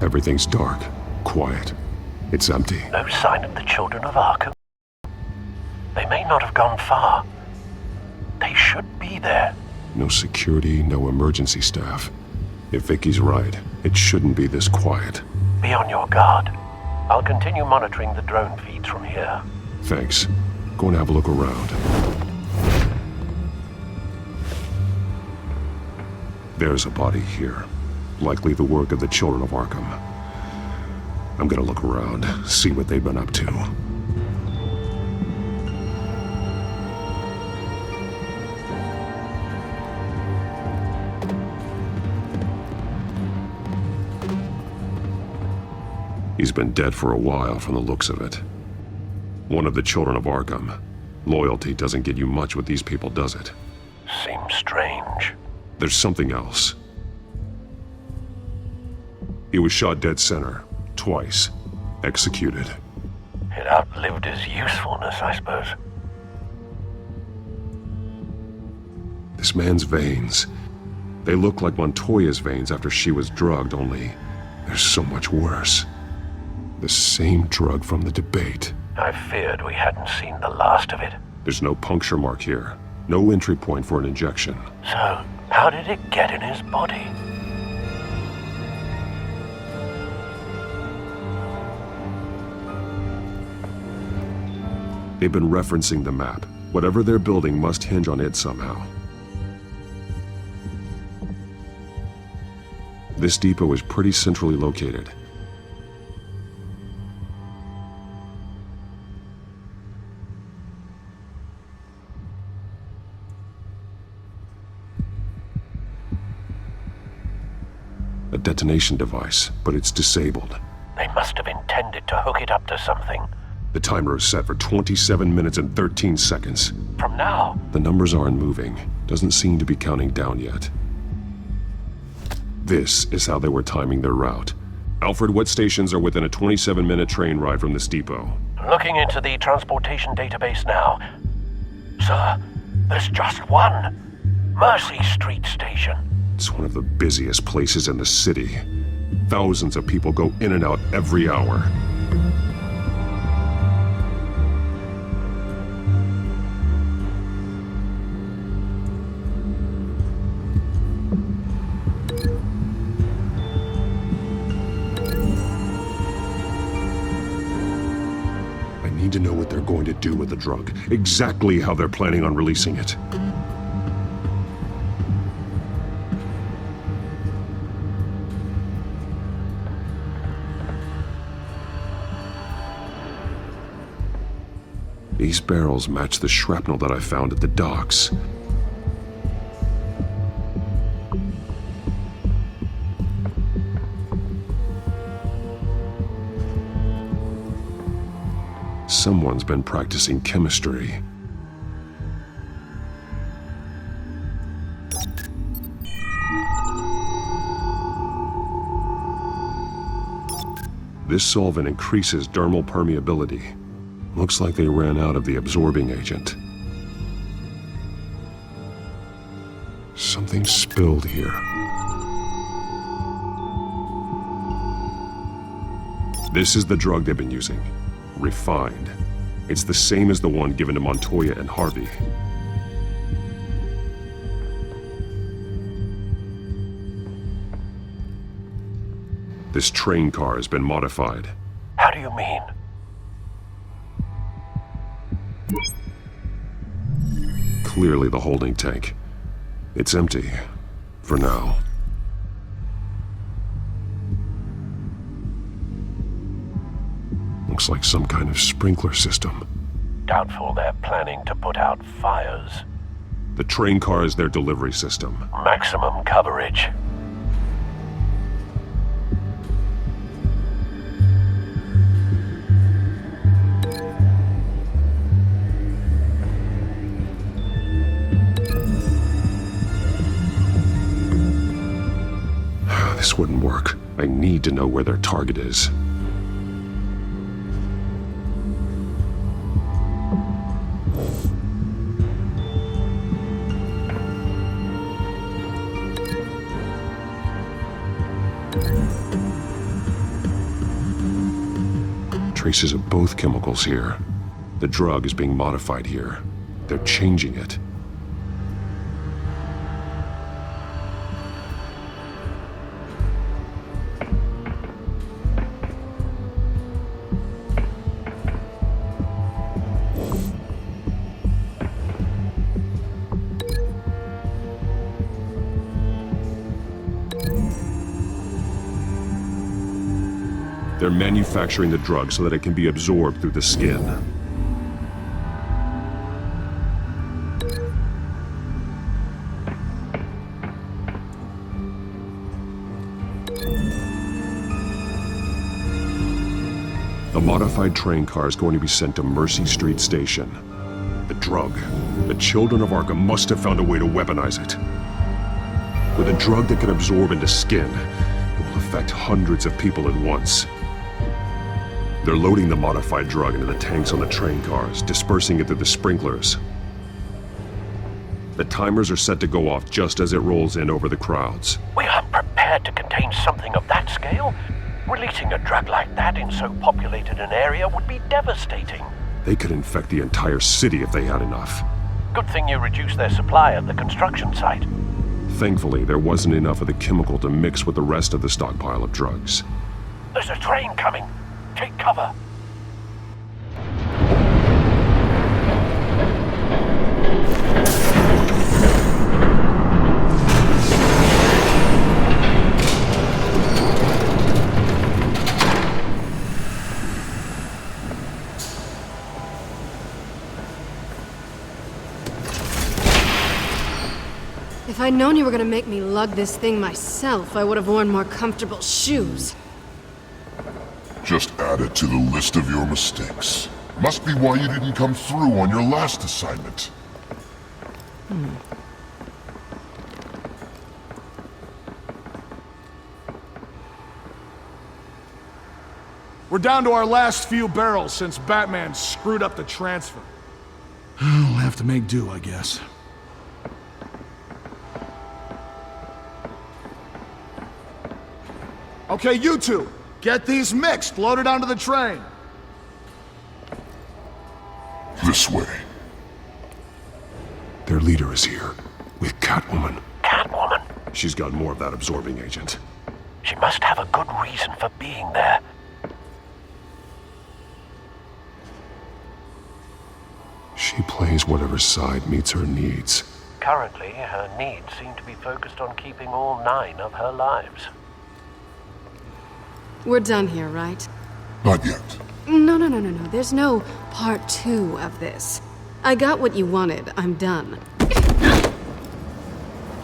Everything's dark, quiet. It's empty. No sign of the children of Arkham. They may not have gone far. They should be there. No security, no emergency staff. If Vicky's right, it shouldn't be this quiet. Be on your guard. I'll continue monitoring the drone feeds from here. Thanks. Go and have a look around. There's a body here. Likely the work of the children of Arkham. I'm gonna look around, see what they've been up to. He's been dead for a while from the looks of it. One of the children of Arkham. Loyalty doesn't get you much with these people, does it? Seems strange. There's something else. He was shot dead center, twice, executed. It outlived his usefulness, I suppose. This man's veins, they look like Montoya's veins after she was drugged, only they're so much worse. The same drug from the debate. I feared we hadn't seen the last of it. There's no puncture mark here, no entry point for an injection. So, how did it get in his body? They've been referencing the map. Whatever they're building must hinge on it somehow. This depot is pretty centrally located. A detonation device, but it's disabled. They must have intended to hook it up to something. The timer is set for 27 minutes and 13 seconds. From now? The numbers aren't moving. Doesn't seem to be counting down yet. This is how they were timing their route. Alfred, what stations are within a 27-minute train ride from this depot? Looking into the transportation database now. Sir, there's just one. Mercy Street Station. It's one of the busiest places in the city. Thousands of people go in and out every hour. I need to know what they're going to do with the drug. Exactly how they're planning on releasing it. These barrels match the shrapnel that I found at the docks. Someone's been practicing chemistry. This solvent increases dermal permeability. Looks like they ran out of the absorbing agent. Something spilled here. This is the drug they've been using. Refined. It's the same as the one given to Montoya and Harvey. This train car has been modified. How do you mean? Clearly the holding tank. It's empty. For now. Looks like some kind of sprinkler system. Doubtful they're planning to put out fires. The train car is their delivery system. Maximum coverage. This wouldn't work. I need to know where their target is. Traces of both chemicals here. The drug is being modified here. They're changing it. They're manufacturing the drug so that it can be absorbed through the skin. The modified train car is going to be sent to Mercy Street Station. The drug. The children of Arkham must have found a way to weaponize it. With a drug that can absorb into skin, it will affect hundreds of people at once. They're loading the modified drug into the tanks on the train cars, dispersing it through the sprinklers. The timers are set to go off just as it rolls in over the crowds. We aren't prepared to contain something of that scale. Releasing a drug like that in so populated an area would be devastating. They could infect the entire city if they had enough. Good thing you reduced their supply at the construction site. Thankfully, there wasn't enough of the chemical to mix with the rest of the stockpile of drugs. There's a train coming. Take cover. If I'd known you were gonna make me lug this thing myself, I would have worn more comfortable shoes. Just add it to the list of your mistakes. Must be why you didn't come through on your last assignment. We're down to our last few barrels since Batman screwed up the transfer. We'll have to make do, I guess. Okay, you two, get these mixed, loaded onto the train. This way. Their leader is here, with Catwoman. Catwoman? She's got more of that absorbing agent. She must have a good reason for being there. She plays whatever side meets her needs. Currently, her needs seem to be focused on keeping all 9 of her lives. We're done here, right? Not yet. No. There's no part 2 of this. I got what you wanted. I'm done.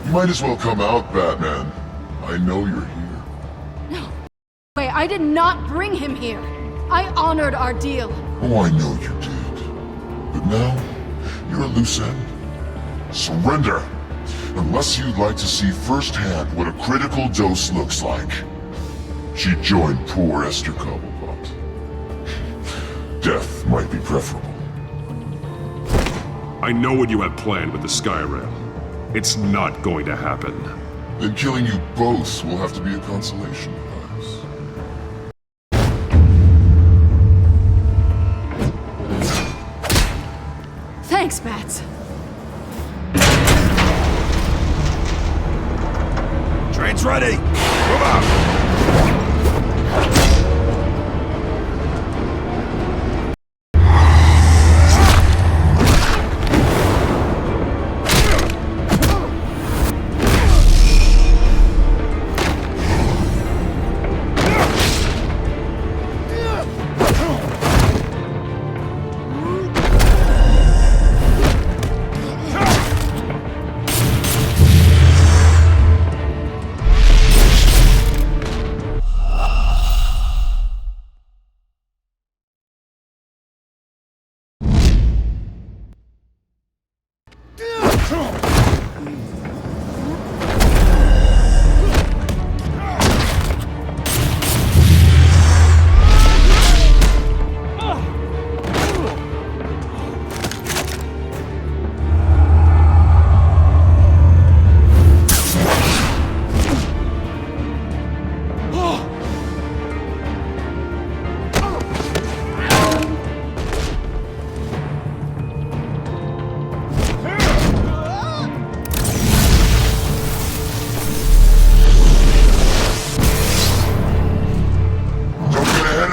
You might as well come out, Batman. I know you're here. No. Wait, I did not bring him here. I honored our deal. Oh, I know you did. But now, you're a loose end. Surrender! Unless you'd like to see firsthand what a critical dose looks like. She joined poor Esther Cobblepot. Death might be preferable. I know what you had planned with the Skyrail. It's not going to happen. Then killing you both will have to be a consolation prize. Thanks, Bats. Train's ready! Move out!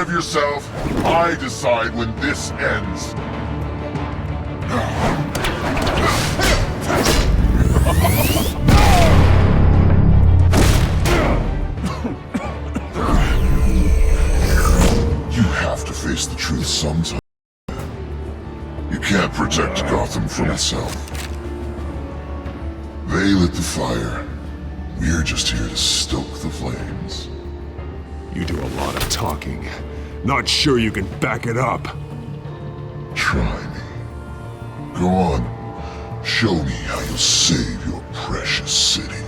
Yourself. I decide when this ends. You have to face the truth sometime. You can't protect Gotham from itself. They lit the fire. We're just here to stoke the flames. You do a lot of talking. Not sure you can back it up. Try me. Go on. Show me how you'll save your precious city.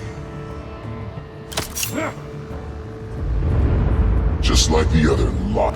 Just like the other lot.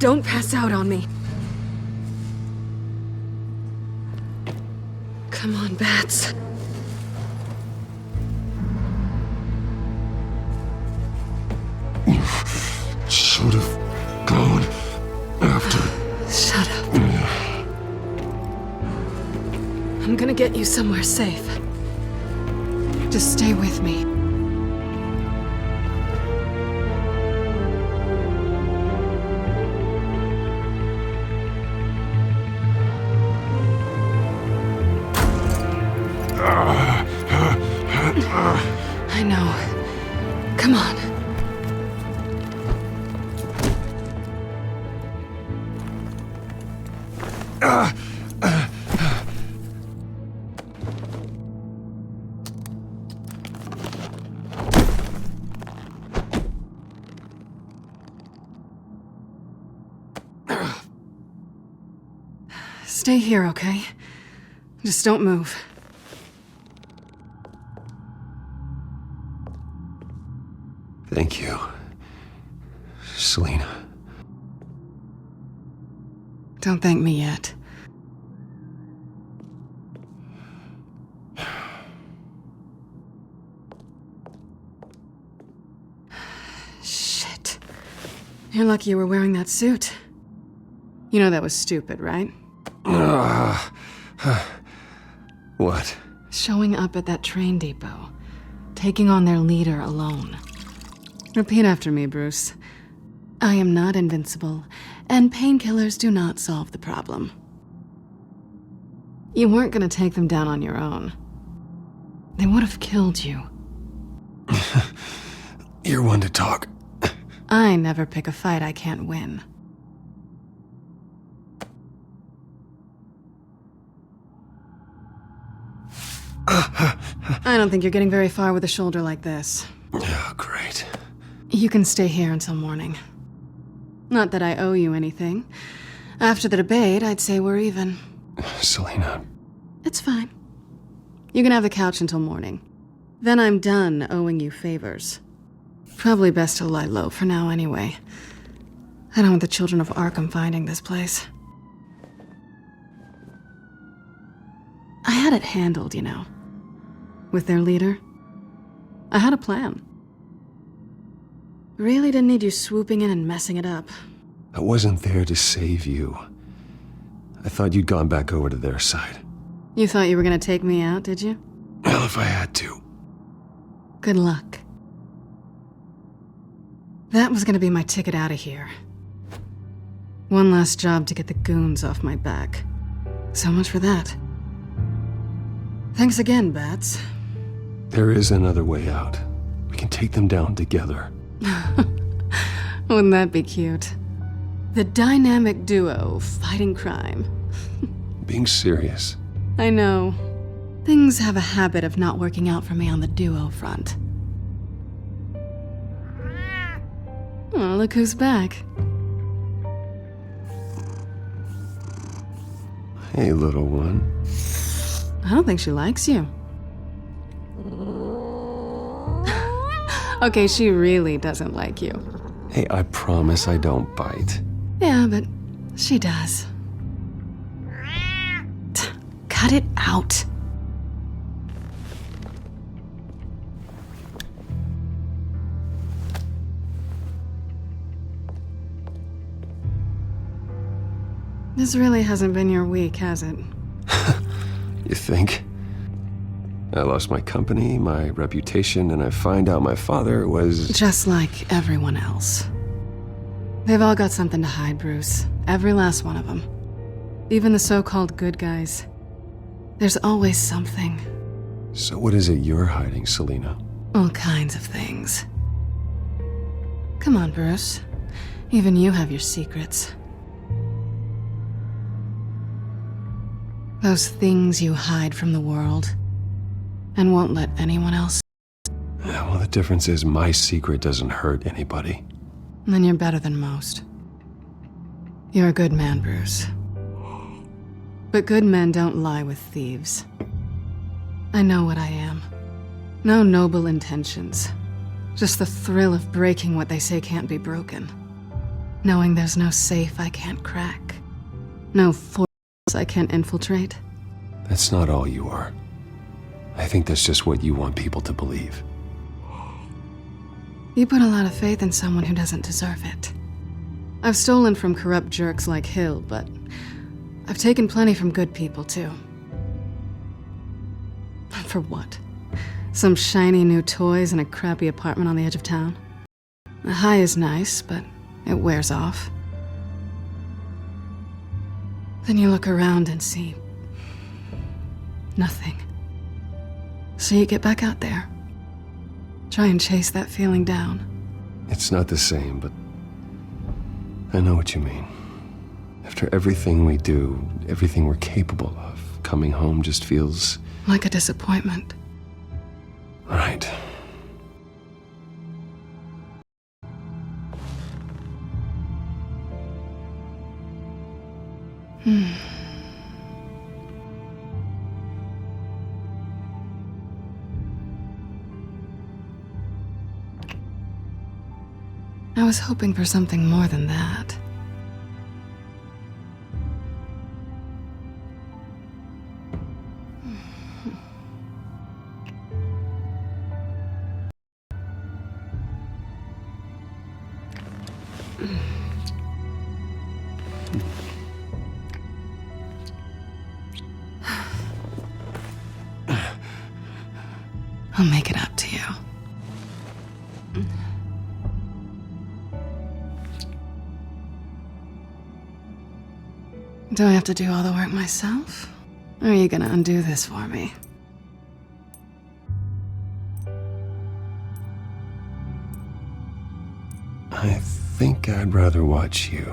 Don't pass out on me. Come on, Bats. Should have gone after. Shut up. I'm gonna get you somewhere safe. Just stay with me. I know. Come on. Stay here, okay? Just don't move. Thank you, Selina. Don't thank me yet. Shit. You're lucky you were wearing that suit. You know that was stupid, right? What? Showing up at that train depot. Taking on their leader alone. Repeat after me, Bruce. I am not invincible, and painkillers do not solve the problem. You weren't gonna take them down on your own. They would have killed you. You're one to talk. I never pick a fight I can't win. I don't think you're getting very far with a shoulder like this. Oh, great. You can stay here until morning. Not that I owe you anything. After the debate, I'd say we're even. Selina. It's fine. You can have the couch until morning. Then I'm done owing you favors. Probably best to lie low for now anyway. I don't want the children of Arkham finding this place. I had it handled, you know. With their leader. I had a plan. Really didn't need you swooping in and messing it up. I wasn't there to save you. I thought you'd gone back over to their side. You thought you were gonna take me out, did you? Well, if I had to. Good luck. That was gonna be my ticket out of here. One last job to get the goons off my back. So much for that. Thanks again, Bats. There is another way out. We can take them down together. Wouldn't that be cute? The dynamic duo fighting crime. Being serious. I know. Things have a habit of not working out for me on the duo front. Oh, look who's back. Hey, little one. I don't think she likes you. Okay, she really doesn't like you. Hey, I promise I don't bite. Yeah, but she does. Cut it out. This really hasn't been your week, has it? You think? I lost my company, my reputation, and I find out my father was... Just like everyone else. They've all got something to hide, Bruce. Every last one of them. Even the so-called good guys. There's always something. So what is it you're hiding, Selina? All kinds of things. Come on, Bruce. Even you have your secrets. Those things you hide from the world and won't let anyone else. Yeah, well, the difference is my secret doesn't hurt anybody. Then you're better than most. You're a good man, Bruce. But good men don't lie with thieves. I know what I am. No noble intentions. Just the thrill of breaking what they say can't be broken. Knowing there's no safe I can't crack. No force I can't infiltrate. That's not all you are. I think that's just what you want people to believe. You put a lot of faith in someone who doesn't deserve it. I've stolen from corrupt jerks like Hill, but I've taken plenty from good people, too. For what? Some shiny new toys and a crappy apartment on the edge of town? The high is nice, but it wears off. Then you look around and see nothing. So you get back out there. Try and chase that feeling down. It's not the same, but I know what you mean. After everything we do, everything we're capable of, coming home just feels... like a disappointment. Right. I was hoping for something more than that. I'll make it up to you. Do I have to do all the work myself? Or are you gonna undo this for me? I think I'd rather watch you.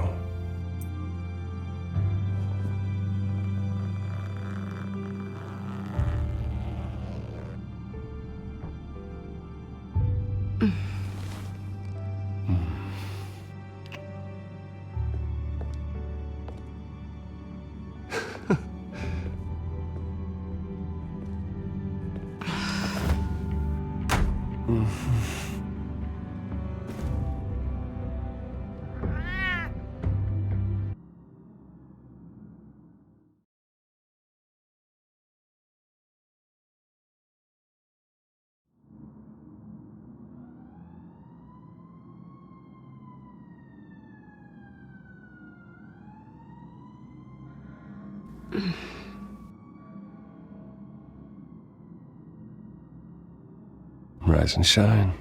Rise and shine.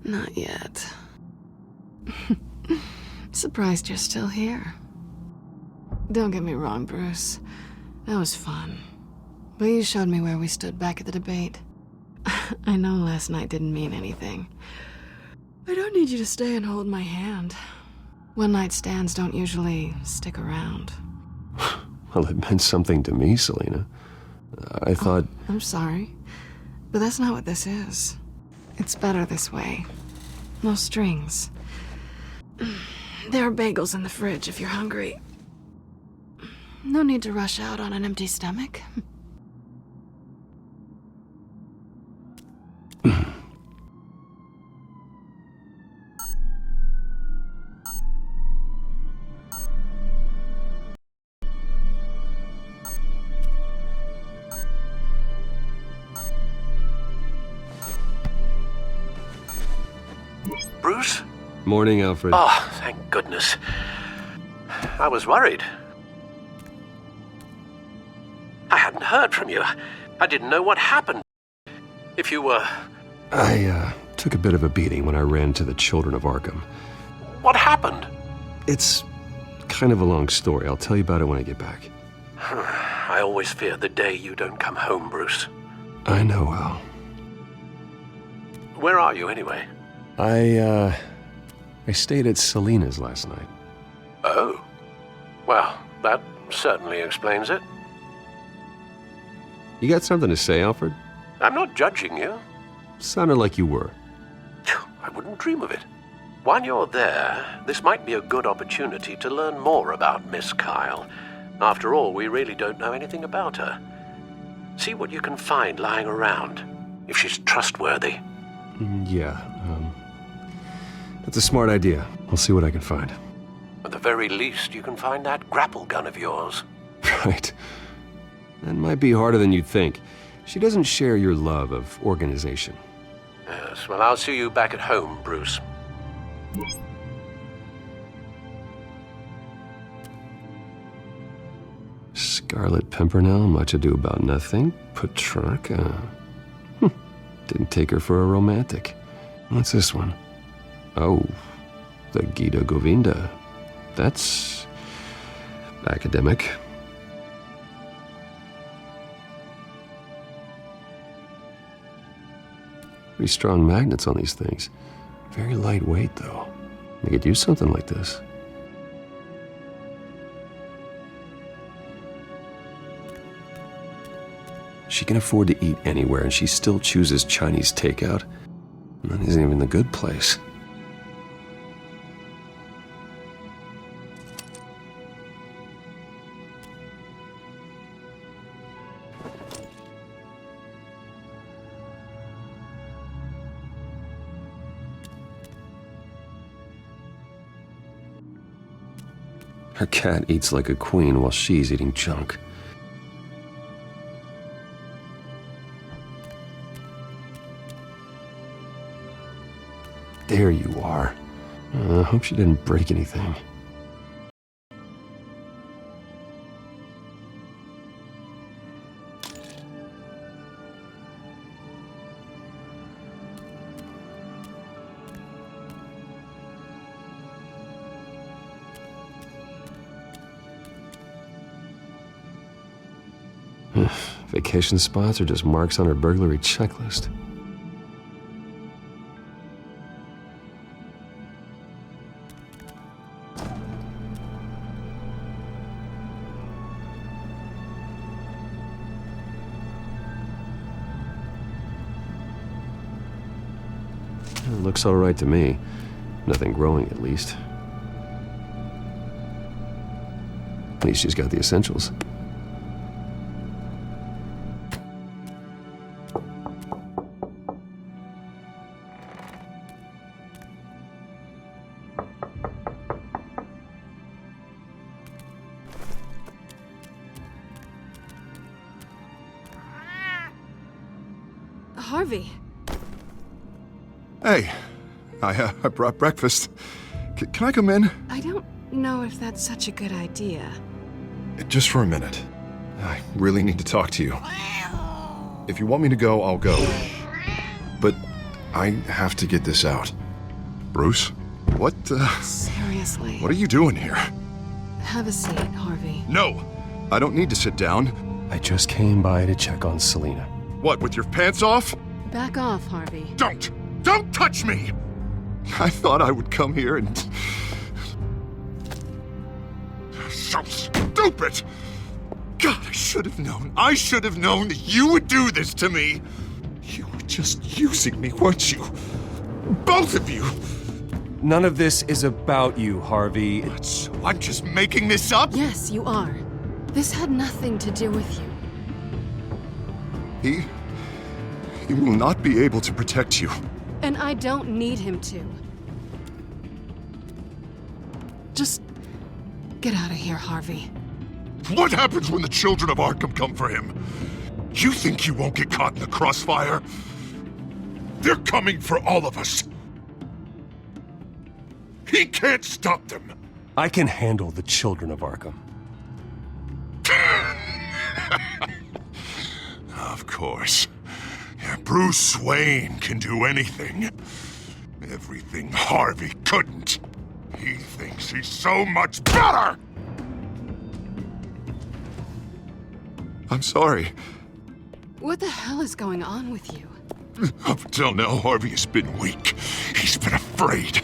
Not yet. Surprised you're still here. Don't get me wrong, Bruce. That was fun. But you showed me where we stood back at the debate. I know last night didn't mean anything. I don't need you to stay and hold my hand. One-night stands don't usually stick around. Well, it meant something to me, Selena. I thought... I'm sorry, but that's not what this is. It's better this way. No strings. There are bagels in the fridge if you're hungry. No need to rush out on an empty stomach. Bruce? Morning, Alfred. Oh, thank goodness. I was worried. I hadn't heard from you. I didn't know what happened. If you were... I took a bit of a beating when I ran to the Children of Arkham. What happened? It's kind of a long story. I'll tell you about it when I get back. I always fear the day you don't come home, Bruce. I know, Al. Where are you, anyway? I stayed at Selena's last night. Oh. Well, that certainly explains it. You got something to say, Alfred? I'm not judging you. Sounded like you were. I wouldn't dream of it. While you're there, this might be a good opportunity to learn more about Miss Kyle. After all, we really don't know anything about her. See what you can find lying around, if she's trustworthy. Yeah, that's a smart idea. I'll see what I can find. At the very least, you can find that grapple gun of yours. Right. That might be harder than you'd think. She doesn't share your love of organization. Yes, well, I'll see you back at home, Bruce. Scarlet Pimpernel, Much Ado About Nothing, Petrarca. Didn't take her for a romantic. What's this one? Oh, the Gita Govinda. That's academic. Pretty strong magnets on these things. Very lightweight, though. They could use something like this. She can afford to eat anywhere, and she still chooses Chinese takeout. That isn't even the good place. Her cat eats like a queen while she's eating junk. There you are. I hope she didn't break anything. Vacation spots are just marks on her burglary checklist. It looks all right to me. Nothing growing, at least. At least she's got the essentials. Harvey. Hey, I brought breakfast. Can I come in? I don't know if that's such a good idea. Just for a minute. I really need to talk to you. If you want me to go, I'll go. But I have to get this out. Bruce? What, Seriously. What are you doing here? Have a seat, Harvey. No! I don't need to sit down. I just came by to check on Selina. What, with your pants off? Back off, Harvey. Don't! Don't touch me! I thought I would come here and... So stupid! God, I should have known. I should have known that you would do this to me. You were just using me, weren't you? Both of you! None of this is about you, Harvey. So I'm just making this up? Yes, you are. This had nothing to do with you. He will not be able to protect you. And I don't need him to. Just get out of here, Harvey. What happens when the children of Arkham come for him? You think you won't get caught in the crossfire? They're coming for all of us. He can't stop them. I can handle the children of Arkham. Of course. Bruce Wayne can do anything. Everything Harvey couldn't. He thinks he's so much better! I'm sorry. What the hell is going on with you? Up until now, Harvey has been weak. He's been afraid.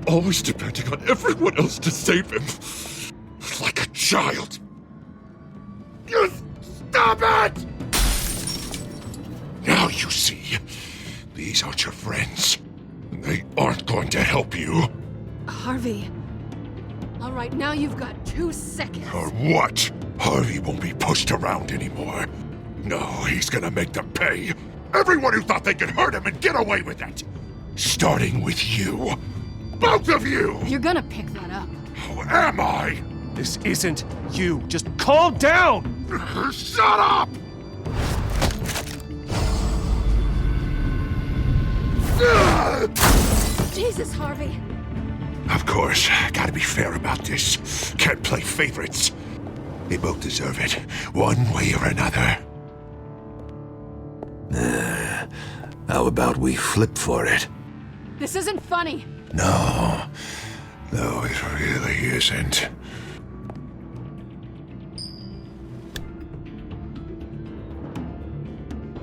Always depending on everyone else to save him. Like a child. You stop it! Now you see, these aren't your friends. They aren't going to help you. Harvey. All right, now you've got 2 seconds. Or what? Harvey won't be pushed around anymore. No, he's gonna make them pay. Everyone who thought they could hurt him and get away with it. Starting with you. both of you! You're gonna pick that up. Who am I? This isn't you. Just calm down! Shut up! Jesus, Harvey. Of course, gotta be fair about this. Can't play favorites. They both deserve it, one way or another. How about we flip for it? This isn't funny. No, it really isn't.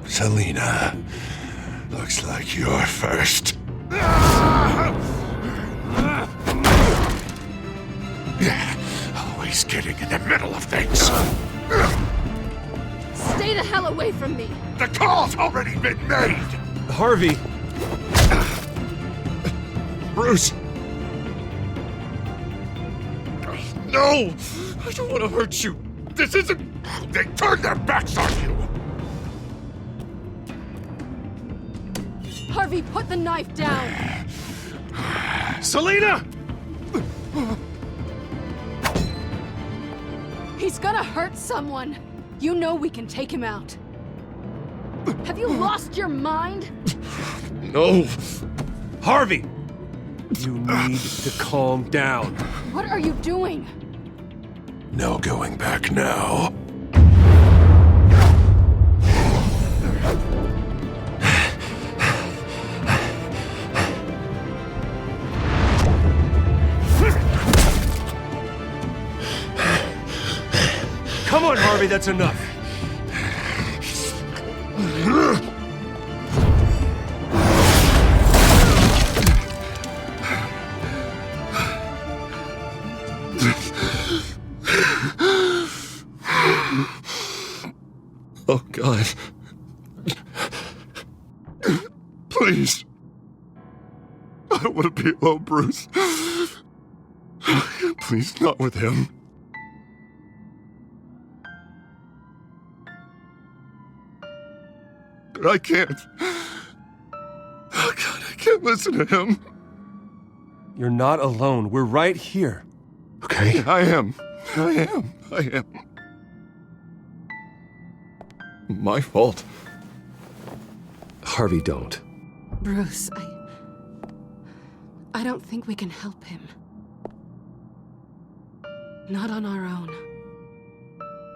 Selina, looks like you're first. Always getting in the middle of things. Stay the hell away from me. The call's already been made. Harvey! Bruce! No! I don't want to hurt you. This isn't... They turned their backs on you. Harvey, put the knife down. Selina! He's gonna hurt someone. You know we can take him out. Have you lost your mind? No. Harvey! You need to calm down. What are you doing? No going back now. Come on, Harvey, that's enough. Oh, God. Please. I don't want to be alone, Bruce. Please, not with him. But I can't. Oh, God, I can't listen to him. You're not alone. We're right here. Okay? I am. My fault. Harvey, don't. Bruce, I don't think we can help him. Not on our own.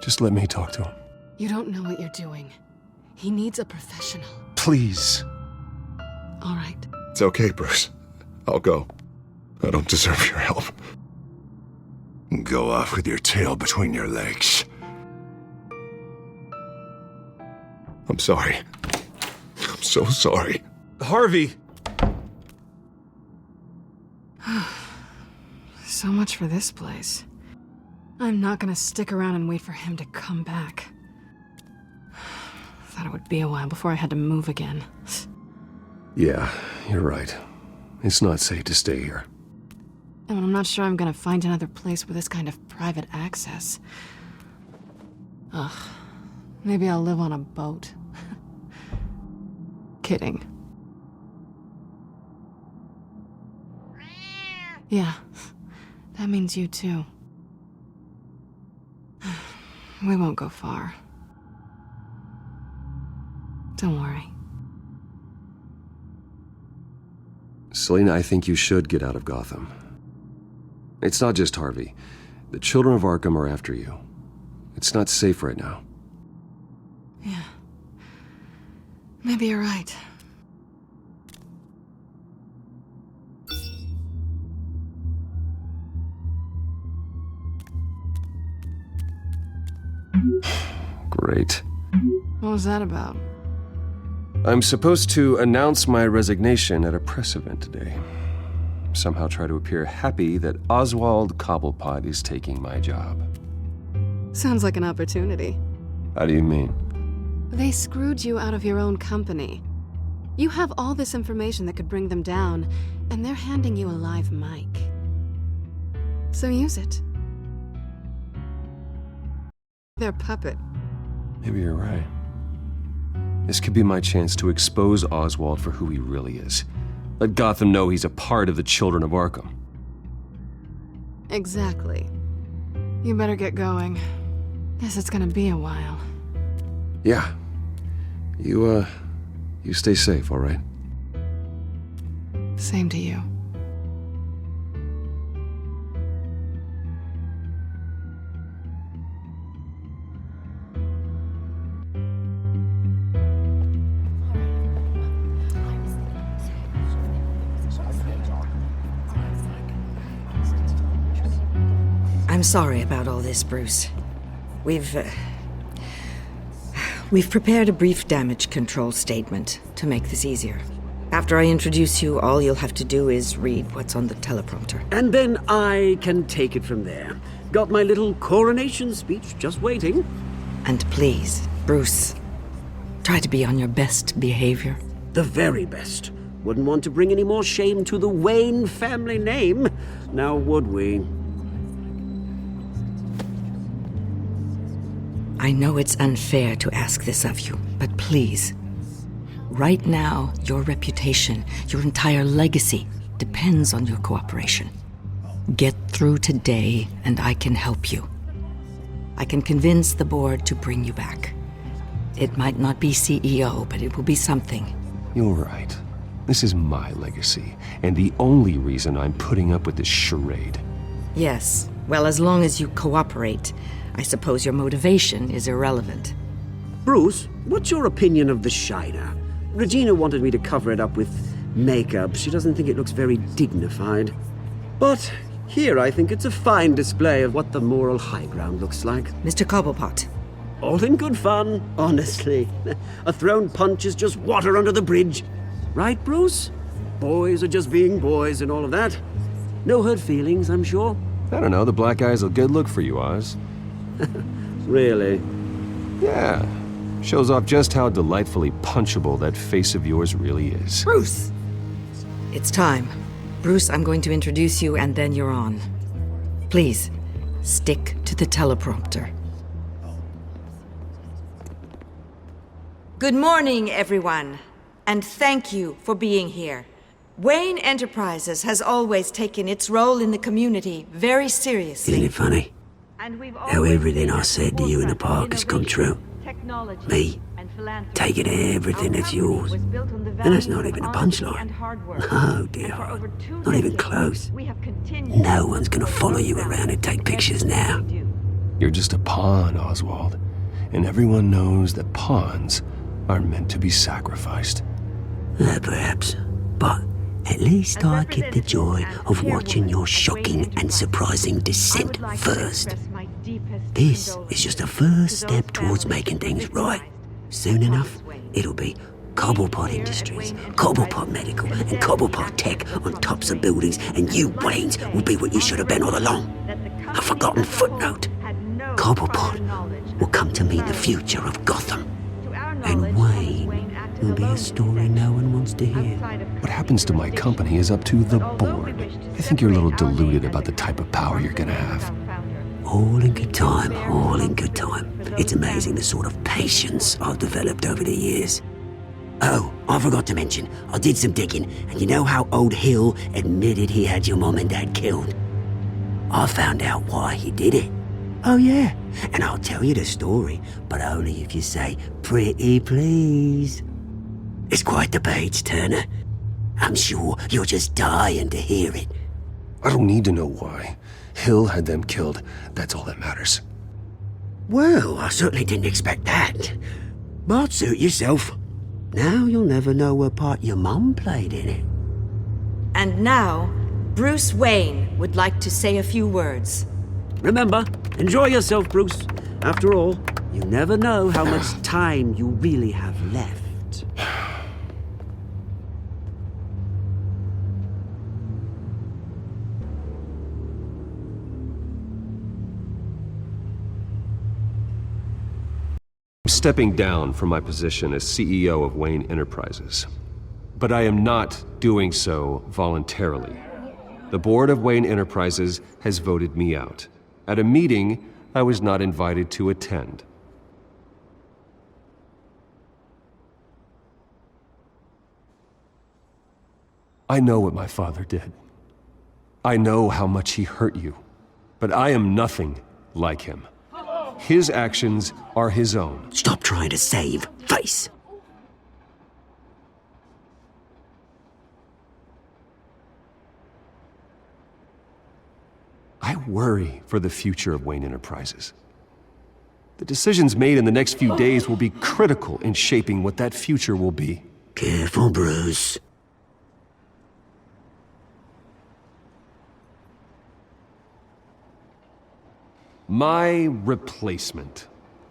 Just let me talk to him. You don't know what you're doing. He needs a professional. Please. All right. It's okay, Bruce. I'll go. I don't deserve your help. Go off with your tail between your legs. I'm sorry. I'm so sorry. Harvey! So much for this place. I'm not gonna stick around and wait for him to come back. Thought it would be a while before I had to move again. Yeah, you're right. It's not safe to stay here. And I'm not sure I'm gonna find another place with this kind of private access. Ugh. Maybe I'll live on a boat. Kidding. Yeah, that means you too. We won't go far. Don't worry. Selina, I think you should get out of Gotham. It's not just Harvey. The children of Arkham are after you. It's not safe right now. Yeah. Maybe you're right. Great. What was that about? I'm supposed to announce my resignation at a press event today. Somehow try to appear happy that Oswald Cobblepot is taking my job. Sounds like an opportunity. How do you mean? They screwed you out of your own company. You have all this information that could bring them down, and they're handing you a live mic. So use it. Their puppet. Maybe you're right. This could be my chance to expose Oswald for who he really is. Let Gotham know he's a part of the Children of Arkham. Exactly. You better get going. Guess it's gonna be a while. Yeah. You stay safe, all right? Same to you. I'm sorry about all this, Bruce. We've prepared a brief damage control statement to make this easier. After I introduce you, all you'll have to do is read what's on the teleprompter. And then I can take it from there. Got my little coronation speech just waiting. And please, Bruce, try to be on your best behavior. The very best. Wouldn't want to bring any more shame to the Wayne family name, now would we? I know it's unfair to ask this of you, but please, right now, your reputation, your entire legacy, depends on your cooperation. Get through today, and I can help you. I can convince the board to bring you back. It might not be CEO, but it will be something. You're right. This is my legacy, and the only reason I'm putting up with this charade. Yes, well, as long as you cooperate, I suppose your motivation is irrelevant. Bruce, what's your opinion of the Shiner? Regina wanted me to cover it up with makeup. She doesn't think it looks very dignified. But here I think it's a fine display of what the moral high ground looks like. Mr. Cobblepot. All in good fun, honestly. A thrown punch is just water under the bridge. Right, Bruce? Boys are just being boys and all of that. No hurt feelings, I'm sure. I don't know, the black eye's a good look for you, Oz. Really? Yeah. Shows off just how delightfully punchable that face of yours really is. Bruce! It's time. Bruce, I'm going to introduce you and then you're on. Please, stick to the teleprompter. Good morning, everyone. And thank you for being here. Wayne Enterprises has always taken its role in the community very seriously. Isn't it funny? How everything I said to you in the park has come true. Me, taking everything that's yours. And that's not even a punchline. Oh dear, not even close. No one's gonna follow you around and take pictures now. You're just a pawn, Oswald. And everyone knows that pawns are meant to be sacrificed. Perhaps. But at least I get the joy of watching your shocking and surprising descent first. This is just a first step towards making things right. Soon enough, it'll be Cobblepot Industries, Cobblepot Medical, and Cobblepot Tech on tops of buildings, and you, Waynes, will be what you should have been all along. A forgotten footnote. Cobblepot will come to meet the future of Gotham. And Wayne will be a story no one wants to hear. What happens to my company is up to the board. I think you're a little deluded about the type of power you're gonna have. All in good time, all in good time. It's amazing the sort of patience I've developed over the years. Oh, I forgot to mention, I did some digging, and you know how old Hill admitted he had your mom and dad killed? I found out why he did it. Oh yeah, and I'll tell you the story, but only if you say, pretty please. It's quite the page, Turner. I'm sure you're just dying to hear it. I don't need to know why. Hill had them killed. That's all that matters. Well, I certainly didn't expect that. But suit yourself. Now you'll never know what part your mum played in it. And now, Bruce Wayne would like to say a few words. Remember, enjoy yourself, Bruce. After all, you never know how much time you really have left. I'm stepping down from my position as CEO of Wayne Enterprises. But I am not doing so voluntarily. The board of Wayne Enterprises has voted me out. At a meeting I was not invited to attend. I know what my father did. I know how much he hurt you. But I am nothing like him. His actions are his own. Stop trying to save face. I worry for the future of Wayne Enterprises. The decisions made in the next few days will be critical in shaping what that future will be. Careful, Bruce. My replacement,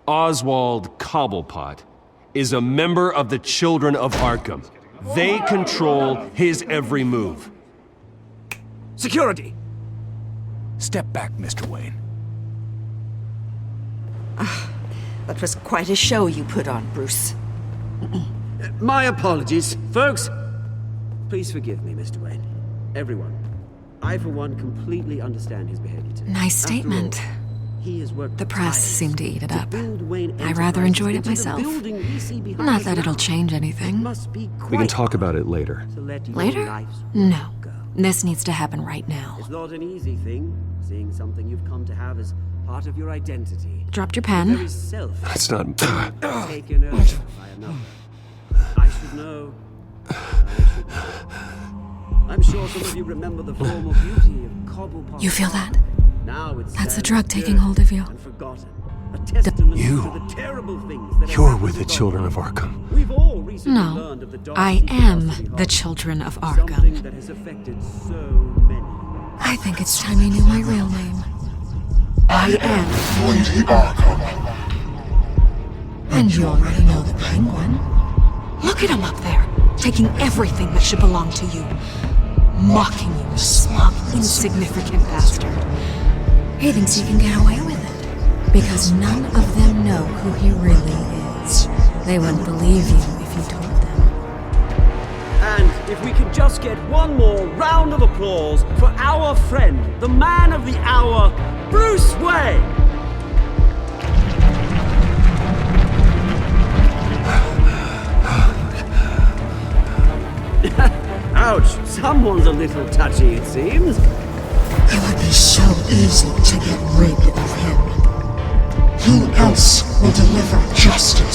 Oswald Cobblepot, is a member of the Children of Arkham. They control his every move. Security! Step back, Mr. Wayne. That was quite a show you put on, Bruce. My apologies, folks. Please forgive me, Mr. Wayne. Everyone. I, for one, completely understand his behavior today. Nice statement. After all, he has worked The press seemed to eat it up. I rather Enterprises enjoyed it into the myself. building we see behind Not us that it'll now. change anything. Must be We can talk about it later. to let your Later? lives No. This needs to happen right now. It's not an easy thing, seeing something you've come to have as part of your identity. Dropped your The pen. very self That's not... taken over by another. I should know. I should know. I'm sure some of you remember the formal beauty of Cobblepot. You feel that? Now it's That's the sad drug and taking dirty hold of you. and forgotten. A testament You. to the terrible things that have You're happened with the to Children of Gotham. Arkham. We've all recently No. learned of the dark I secret am of City the Hall. Children of Something Arkham. that has affected so many. I think it's time you knew my real name. I am. Lady Arkham. And you already know the Penguin. Look at him up there, taking everything that should belong to you. Mocking you, you smug, insignificant bastard. He thinks he can get away with it. Because none of them know who he really is. They wouldn't believe you if you told them. And if we could just get one more round of applause for our friend, the man of the hour, Bruce Wayne! Ouch, someone's a little touchy, it seems. It would be so easy to get rid of him. Who else will deliver justice?